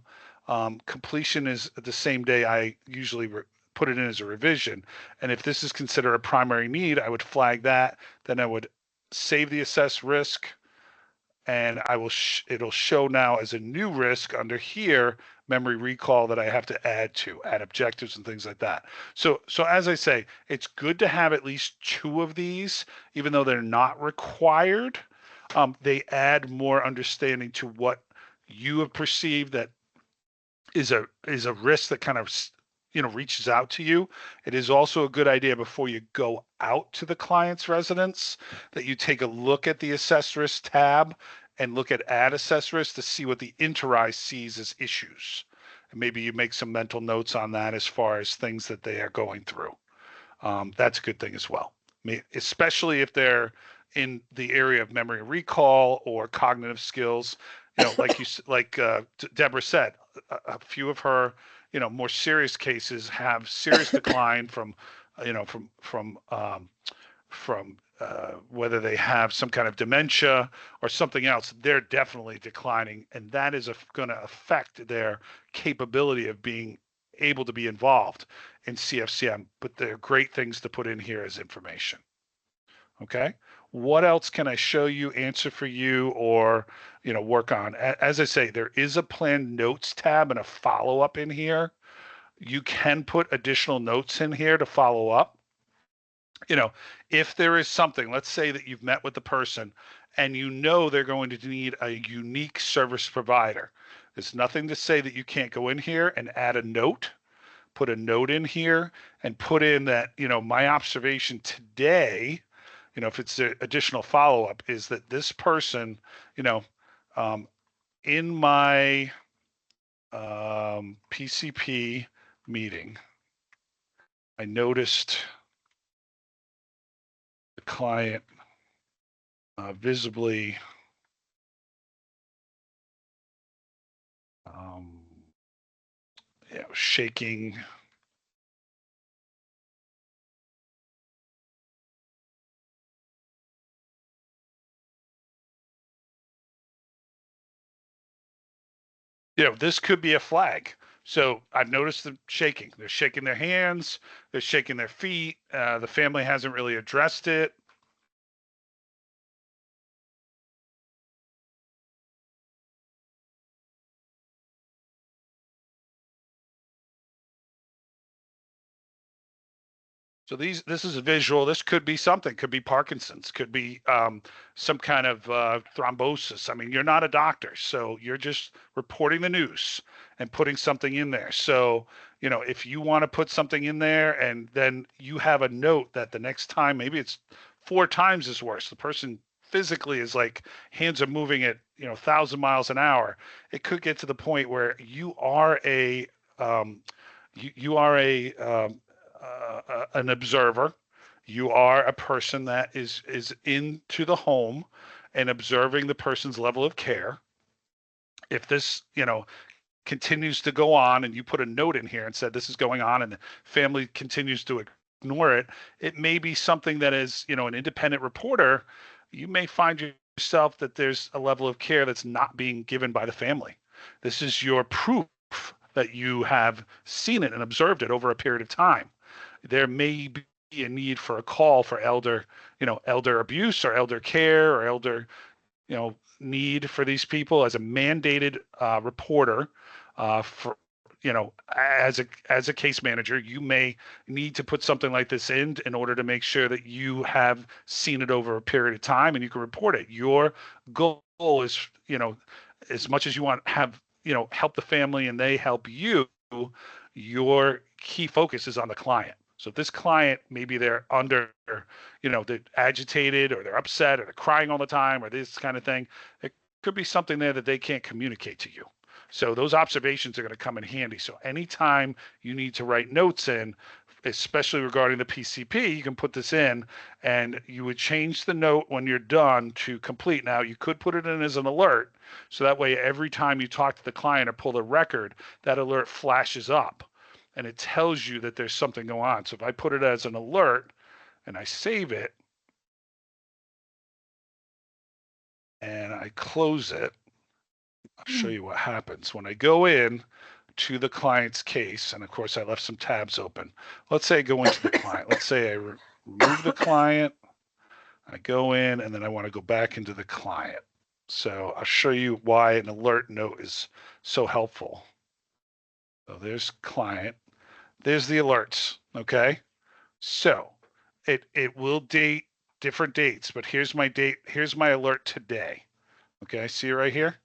Completion is the same day I usually put it in as a revision. And if this is considered a primary need, I would flag that. Then I would save the assessed risk, and it'll show now as a new risk under here, memory recall, that I have to add objectives and things like that. So as I say, it's good to have at least 2 of these, even though they're not required. They add more understanding to what you have perceived that is a risk that kind of reaches out to you. It is also a good idea, before you go out to the client's residence, that you take a look at the assess risk tab and look at add assess risk to see what the inter-I sees as issues. And maybe you make some mental notes on that as far as things that they are going through. That's a good thing as well. Especially if they're in the area of memory recall or cognitive skills. Like Deborah said, a few of her, more serious cases have serious decline from, whether they have some kind of dementia or something else. They're definitely declining, and that is going to affect their capability of being able to be involved in CFCM. But they're great things to put in here as information. Okay. What else can I show you, answer for you, or work on? As I say, there is a plan notes tab and a follow-up in here. You can put additional notes in here to follow up. If there is something, let's say that you've met with the person and they're going to need a unique service provider. There's nothing to say that you can't go in here and add a note, put a note in here and put in that, my observation today, if it's an additional follow-up, is that this person, in my PCP meeting, I noticed the client visibly shaking. This could be a flag. So I've noticed them shaking. They're shaking their hands. They're shaking their feet. The family hasn't really addressed it. So this is a visual. This could be something. Could be Parkinson's. Could be some kind of thrombosis. I mean, you're not a doctor, so you're just reporting the news and putting something in there. So if you want to put something in there, and then you have a note that the next time, maybe it's 4 times as worse. The person physically is like hands are moving at 1,000 miles an hour. It could get to the point where you are an observer. You are a person that is into the home and observing the person's level of care. If this, continues to go on, and you put a note in here and said this is going on, and the family continues to ignore it, it may be something that is, an independent reporter. You may find yourself that there's a level of care that's not being given by the family. This is your proof that you have seen it and observed it over a period of time. There may be a need for a call for elder abuse or elder care or elder, need for these people as a mandated reporter. For as a case manager, you may need to put something like this in order to make sure that you have seen it over a period of time and you can report it. Your goal is, as much as you want to have, help the family and they help you, your key focus is on the client. So if this client, maybe they're under, they're agitated or they're upset or they're crying all the time or this kind of thing, it could be something there that they can't communicate to you. So those observations are going to come in handy. So anytime you need to write notes in, especially regarding the PCP, you can put this in and you would change the note when you're done to complete. Now you could put it in as an alert. So that way, every time you talk to the client or pull the record, that alert flashes up and it tells you that there's something going on. So if I put it as an alert and I save it and I close it, I'll show you what happens. When I go in to the client's case, and of course I left some tabs open. Let's say I go into the client. Let's say I remove the client, I go in, and then I want to go back into the client. So I'll show you why an alert note is so helpful. So there's client. There's the alerts, okay? So it will date different dates, but here's my date. Here's my alert today. Okay, see it right here?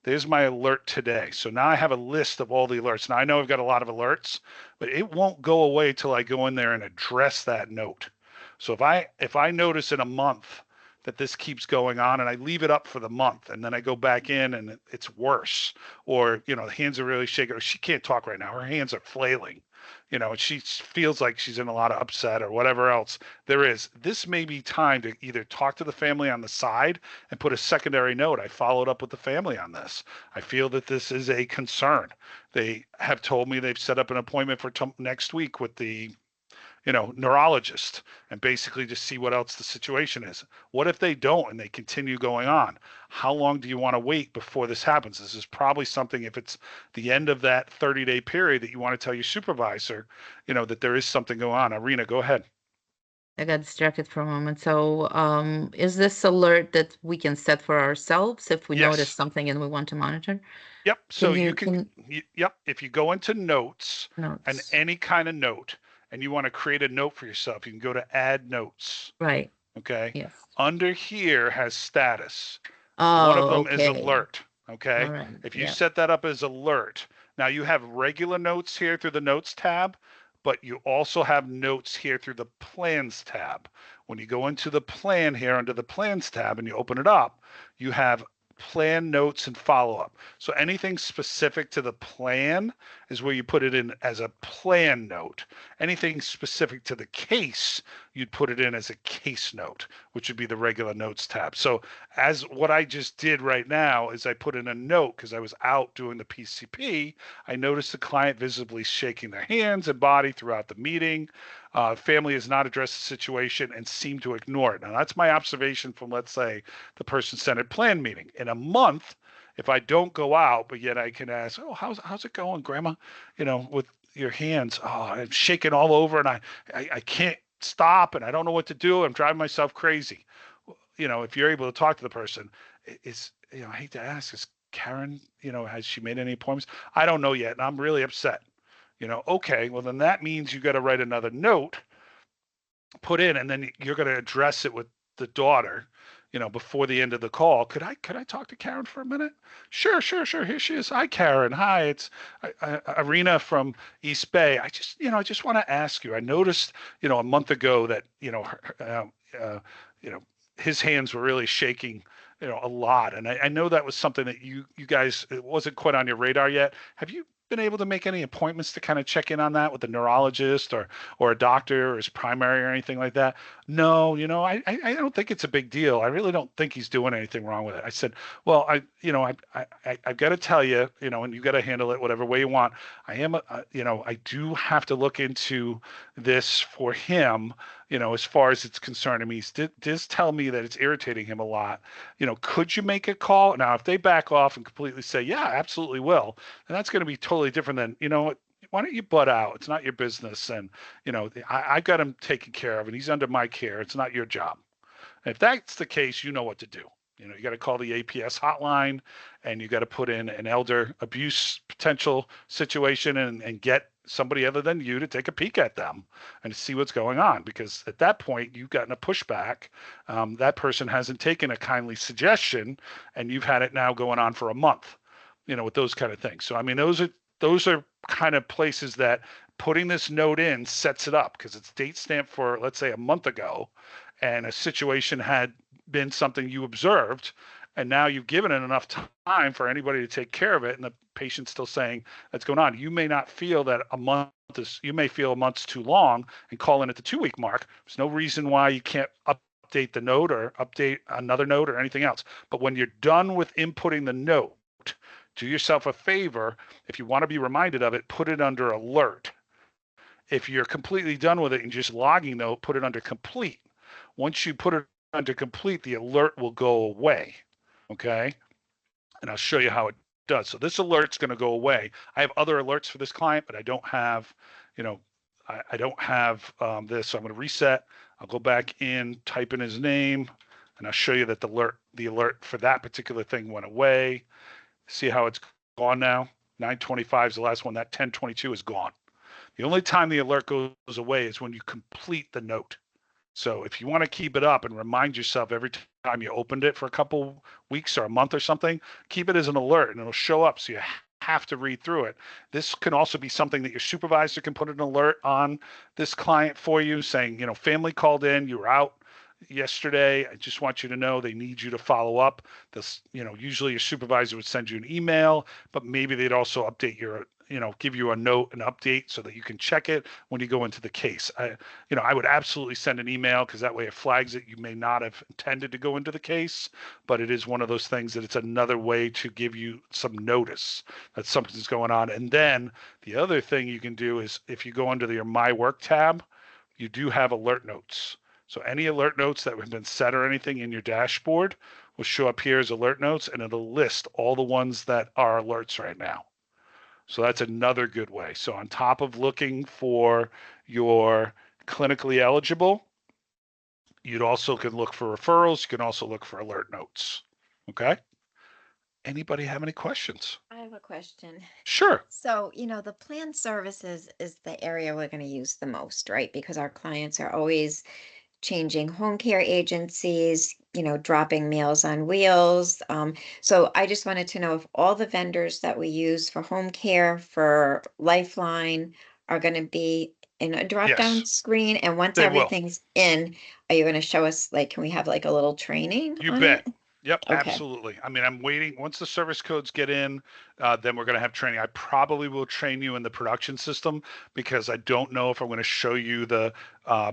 There's my alert today. So now I have a list of all the alerts. Now I know I've got a lot of alerts, but it won't go away till I go in there and address that note. So if I notice in a month that this keeps going on, and I leave it up for the month, and then I go back in and it's worse, or, you know, the hands are really shaking, or she can't talk right now, her hands are flailing, you know, and she feels like she's in a lot of upset or whatever else there is, this may be time to either talk to the family on the side and put a secondary note. I followed up with the family on this. I feel that this is a concern. They have told me they've set up an appointment for next week with the, you know, neurologist, and basically just see what else the situation is. What if they don't and they continue going on? How long do you want to wait before this happens? This is probably something, if it's the end of that 30-day period, that you want to tell your supervisor, you know, that there is something going on. Irina, go ahead. I got distracted for a moment. So, is this alert that we can set for ourselves if we notice Yes. something and we want to monitor? Yep. So Can yep. If you go into notes and notes? any kind of note, and you want to create a note for yourself, you can go to add notes. Right. Okay. Yes. Under here has status. One of Oh, them is okay. alert. Okay. All right. If you Yeah. set that up as alert, now you have regular notes here through the notes tab, but you also have notes here through the plans tab. When you go into the plan here under the plans tab and you open it up, you have plan notes and follow up. So anything specific to the plan is where you put it in as a plan note. Anything specific to the case, you'd put it in as a case note, which would be the regular notes tab. So as what I just did right now is I put in a note because I was out doing the PCP. I noticed the client visibly shaking their hands and body throughout the meeting. Family has not addressed the situation and seemed to ignore it. Now that's my observation from, let's say, the person-centered plan meeting. In a month, if I don't go out, but yet I can ask, oh, how's it going, Grandma? You know, with your hands, oh, I'm shaking all over, and I can't stop, and I don't know what to do. I'm driving myself crazy. You know, if you're able to talk to the person, is, you know, I hate to ask, is Karen, you know, has she made any appointments? I don't know yet, and I'm really upset. You know, okay, well then that means you got to write another note, put in, and then you're going to address it with the daughter, you know, before the end of the call. Could I talk to Karen for a minute? Sure. Here she is. Hi, Karen. Hi, it's Irina from EastBay. I just want to ask you. I noticed, you know, a month ago that, you know, you know, his hands were really shaking, you know, a lot. And I know that was something that you guys, it wasn't quite on your radar yet. Have you been able to make any appointments to kind of check in on that with a neurologist or a doctor or his primary or anything like that? No, you know, I don't think it's a big deal. I really don't think he's doing anything wrong with it. I said, well, I've got to tell you, you know, and you got to handle it whatever way you want. You know, I do have to look into this for him, you know, as far as it's concerned. I mean, he does tell me that it's irritating him a lot. You know, could you make a call? Now, if they back off and completely say, yeah, absolutely will, then that's going to be totally different than, you know, why don't you butt out? It's not your business. And, you know, I've got him taken care of and he's under my care. It's not your job. And if that's the case, you know what to do. You know, you got to call the APS hotline and you got to put in an elder abuse potential situation and get somebody other than you to take a peek at them and see what's going on. Because at that point, you've gotten a pushback. That person hasn't taken a kindly suggestion and you've had it now going on for a month, you know, with those kind of things. So, I mean, those are kind of places that putting this note in sets it up because it's date stamped for, let's say, a month ago, and a situation had been something you observed, and now you've given it enough time for anybody to take care of it, and the patient's still saying that's going on. You may not feel that a month is, you may feel a month's too long and call in at the 2-week mark. There's no reason why you can't update the note or update another note or anything else. But when you're done with inputting the note, do yourself a favor. If you want to be reminded of it, put it under alert. If you're completely done with it and just logging note, put it under complete. Once you put it under complete, the alert will go away. Okay. And I'll show you how it does. So this alert's going to go away. I have other alerts for this client, but I don't have, you know, I don't have this. So I'm going to reset. I'll go back in, type in his name, and I'll show you that the alert for that particular thing went away. See how it's gone now? 925 is the last one. That 1022 is gone. The only time the alert goes away is when you complete the note. So if you want to keep it up and remind yourself every time you opened it for a couple weeks or a month or something, keep it as an alert and it'll show up. So you have to read through it. This can also be something that your supervisor can put an alert on this client for you saying, you know, family called in, you were out, yesterday. I just want you to know they need you to follow up. This, usually your supervisor would send you an email, but maybe they'd also update your, give you a note, an update so that you can check it when you go into the case. I would absolutely send an email because that way it flags that you may not have intended to go into the case, but it is one of those things that it's another way to give you some notice that something's going on. And then the other thing you can do is if you go under your My Work tab, you do have alert notes. So any alert notes that have been set or anything in your dashboard will show up here as alert notes, and it'll list all the ones that are alerts right now. So that's another good way. So on top of looking for your clinically eligible, you'd also can look for referrals. You can also look for alert notes. Okay. Anybody have any questions? I have a question. Sure. So, the plan services is the area we're going to use the most, right? Because our clients are always changing home care agencies, dropping Meals on Wheels. So I just wanted to know if all the vendors that we use for home care, for Lifeline, are going to be in a drop-down Yes, screen. And once they will. everything's in, are you going to show us, can we have like a little training You on bet. it? Yep, Okay. absolutely. I mean, I'm waiting. Once the service codes get in, then we're going to have training. I probably will train you in the production system because I don't know if I'm going to show you the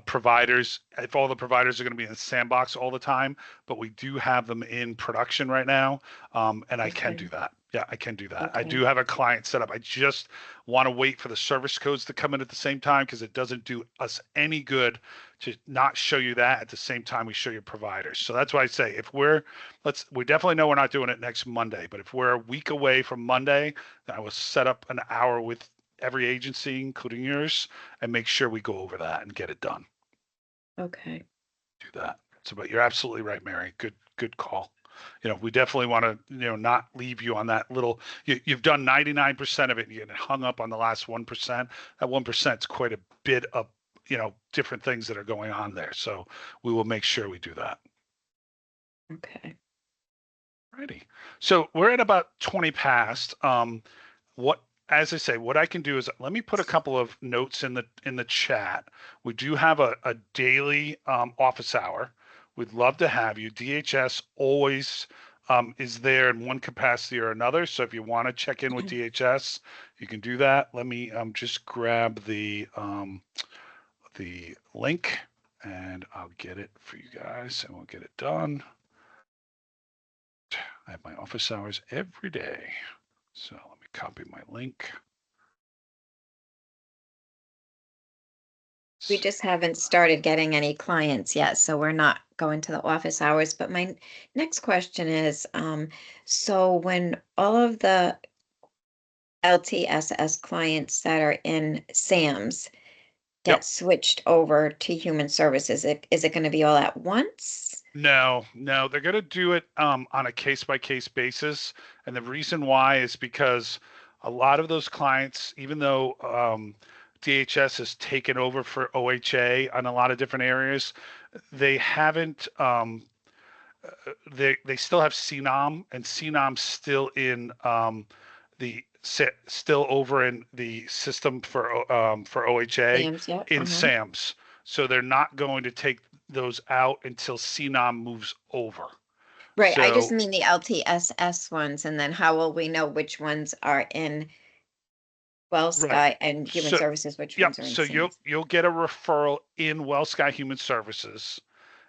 providers, if all the providers are going to be in the sandbox all the time, but we do have them in production right now, and I can do that. Yeah, I can do that. I do Okay. have a client set up. I just want to wait for the service codes to come in at the same time because it doesn't do us any good to not show you that at the same time we show you providers. So that's why I say if we definitely know we're not doing it next Monday, but if we're a week away from Monday, then I will set up an hour with every agency, including yours, and make sure we go over that and get it done. Okay. Do that. So, but you're absolutely right, Mary. Good call. We definitely want to, not leave you on that little, you've done 99% of it and you get hung up on the last 1%. That 1% is quite a bit of, different things that are going on there. So we will make sure we do that. Okay. Righty. So we're at about 20 past. As I say, what I can do is let me put a couple of notes in the chat. We do have a daily office hour. We'd love to have you. DHS always is there in one capacity or another. So if you want to check in with DHS, you can do that. Let me just grab the link and I'll get it for you guys and we'll get it done. I have my office hours every day. So let me copy my link. We just haven't started getting any clients yet, so we're not going to the office hours. But my next question is, so when all of the LTSS clients that are in SAMS get Yep. switched over to Human Services, is it going to be all at once? No, they're going to do it on a case-by-case basis. And the reason why is because a lot of those clients, even though DHS has taken over for OHA on a lot of different areas, they haven't, they still have CNOM, and CNOM's still in still over in the system for OHA SAMS, yeah. in SAMS. So they're not going to take those out until CNOM moves over. Right. I just So- mean the LTSS ones, and then how will we know which ones are in WellSky and Human So- Services, which Yep. ones are in So SAMS? you'll get a referral in WellSky Human Services,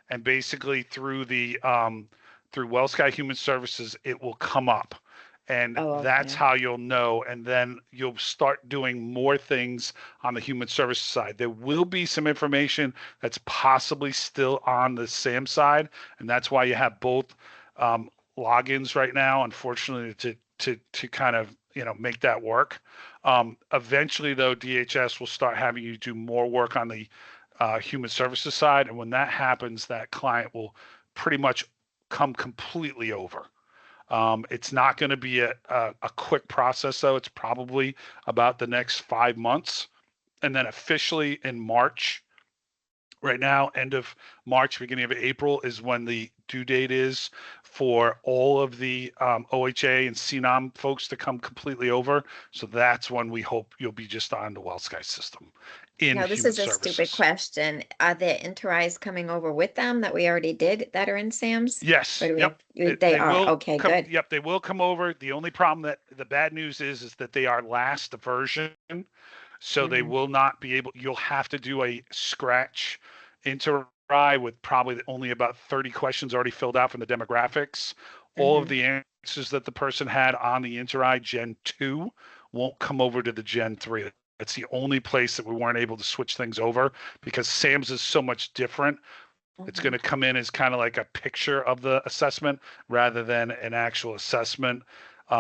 and basically through WellSky Human Services, it will come up. And that's Okay. how you'll know. And then you'll start doing more things on the human services side. There will be some information that's possibly still on the SAM side. And that's why you have both logins right now, unfortunately, to kind of, make that work. Eventually, though, DHS will start having you do more work on the human services side. And when that happens, that client will pretty much come completely over. It's not going to be a quick process, though. It's probably about the next 5 months. And then officially in March, right now, end of March, beginning of April is when the due date is for all of the OHA and CNOM folks to come completely over. So that's when we hope you'll be just on the WellSky system. in Now, this human is a stupid services. question. Are there interis coming over with them that we already did that are in Sam's? Yes. Or do we Yep. have, they are, will okay, come. good. Yep. They will come over. The only problem that the bad news is that they are last version. So they Mhm. will not be able, you'll have to do a scratch interi with probably only about 30 questions already filled out from the demographics. All of Mhm. the answers that the person had on the interi Gen 2 won't come over to the Gen 3. That's the only place that we weren't able to switch things over because Sam's is so much different. It's Mhm. going to come in as kind of like a picture of the assessment rather than an actual assessment.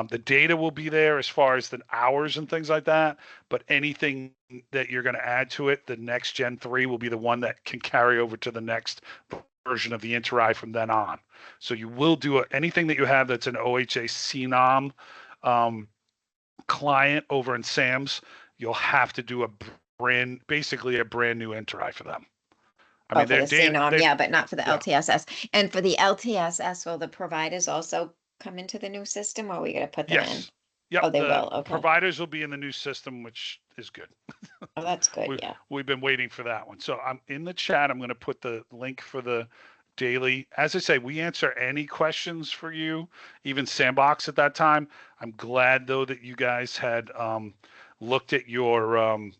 The data will be there as far as the hours and things like that, but anything that you're going to add to it, the next Gen 3 will be the one that can carry over to the next version of the Interi from then on. So you will do anything that you have that's an OHA CNOM client over in Sam's, you'll have to do basically a brand new Interi for them. I Oh, mean, for their the data, CNOM, yeah, but not for the yeah. LTSS. And for the LTSS, will the providers also come into the new system, or are we gonna put them in? Yes. Yep. Oh, they The will, okay. providers will be in the new system, which is good. Oh, that's good, We, yeah. we've been waiting for that one. So I'm in the chat. I'm going to put the link for the daily. As I say, we answer any questions for you, even Sandbox at that time. I'm glad though that you guys had looked at your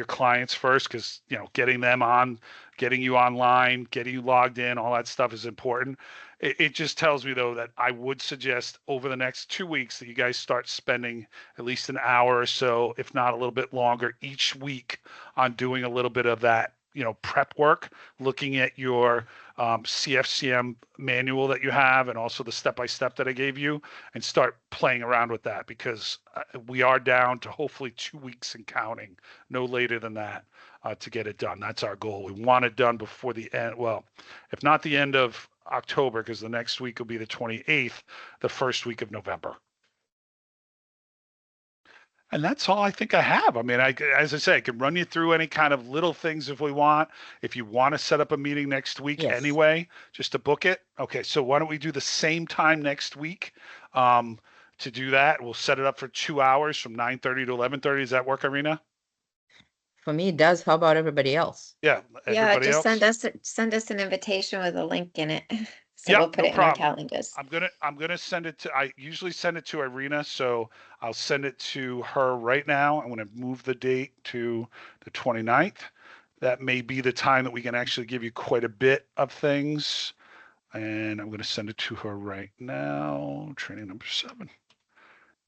clients first, because getting them on, getting you online, getting you logged in, all that stuff is important. It just tells me though that I would suggest over the next 2 weeks that you guys start spending at least an hour or so, if not a little bit longer, each week on doing a little bit of that, prep work, looking at your CFCM manual that you have and also the step-by-step that I gave you, and start playing around with that, because we are down to hopefully 2 weeks and counting, no later than that, to get it done. That's our goal. We want it done before the end. Well, if not the end of October, because the next week will be the 28th, the first week of November. And that's all I think I have. I mean, as I say, I can run you through any kind of little things if we want. If you want to set up a meeting next week Yes. anyway, just to book it. Okay, so why don't we do the same time next week? To do that, we'll set it up for 2 hours from 9:30 to 11:30. Does that work, Irina? For me, it does. How about everybody else? Yeah, Yeah, everybody just else? send us an invitation with a link in it. So Yep, we'll put no it in our problem. calendars. I'm gonna send it to. I usually send it to Irina, so I'll send it to her right now. I'm gonna move the date to the 29th. That may be the time that we can actually give you quite a bit of things. And I'm gonna send it to her right now. Training number 7.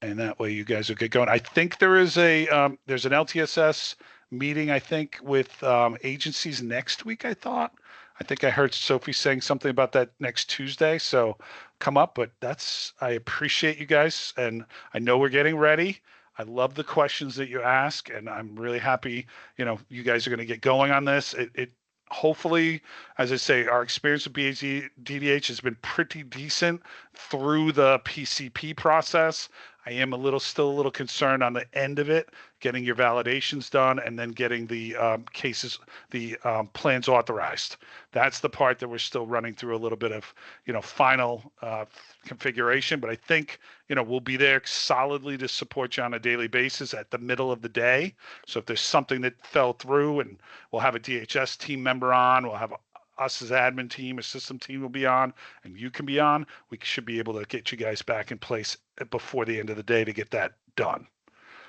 And that way you guys will get going. I think there's an LTSS meeting, I think, with agencies next week, I thought. I think I heard Sophie saying something about that next Tuesday. So come up, but I appreciate you guys. And I know we're getting ready. I love the questions that you ask, and I'm really happy, you guys are going to get going on this. It hopefully, as I say, our experience with DDH has been pretty decent through the PCP process. I am still a little concerned on the end of it, getting your validations done and then getting the plans authorized. That's the part that we're still running through a little bit of, final configuration. But I think, we'll be there solidly to support you on a daily basis at the middle of the day. So if there's something that fell through, and we'll have a DHS team member on, we'll have us as admin team, a system team will be on, and you can be on. We should be able to get you guys back in place before the end of the day to get that done.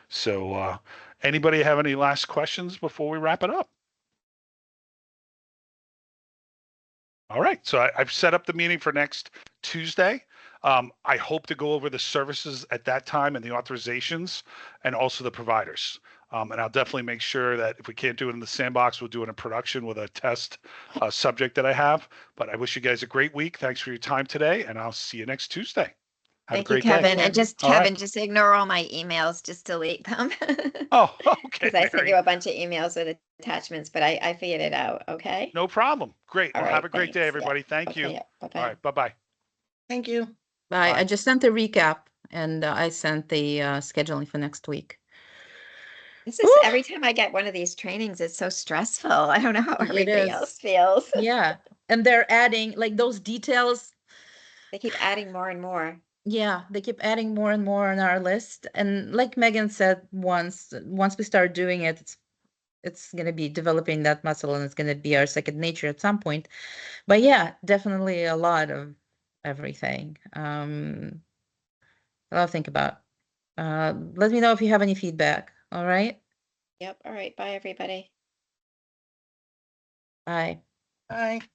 So anybody have any last questions before we wrap it up? All right, so I've set up the meeting for next Tuesday. I hope to go over the services at that time and the authorizations and also the providers. And I'll definitely make sure that if we can't do it in the sandbox, we'll do it in production with a test subject that I have. But I wish you guys a great week. Thanks for your time today, and I'll see you next Tuesday. Have Thank a great you, Kevin. day. And just, All right. Kevin, just ignore all my emails, just delete them. Oh, okay. Because I sent Mary. you a bunch of emails with attachments, but I figured it out, okay? No problem. Great. All Well, right, have a great day, thanks. Yeah. everybody. Thank Okay, you. yeah, All bye-bye. right. Bye-bye. Thank you. Bye. Bye. I just sent a recap, and I sent the scheduling for next week. This is Woo! every time I get one of these trainings, it's so stressful. I don't know how It everybody is. else feels. Yeah, and they're adding like those details. They keep adding more and more. Yeah, they keep adding more and more on our list. And like Megan said, once we start doing it, it's going to be developing that muscle, and it's going to be our second nature at some point. But yeah, definitely a lot of everything. I'll think about. Let me know if you have any feedback. All right. Yep. All right. Bye, everybody. Bye. Bye.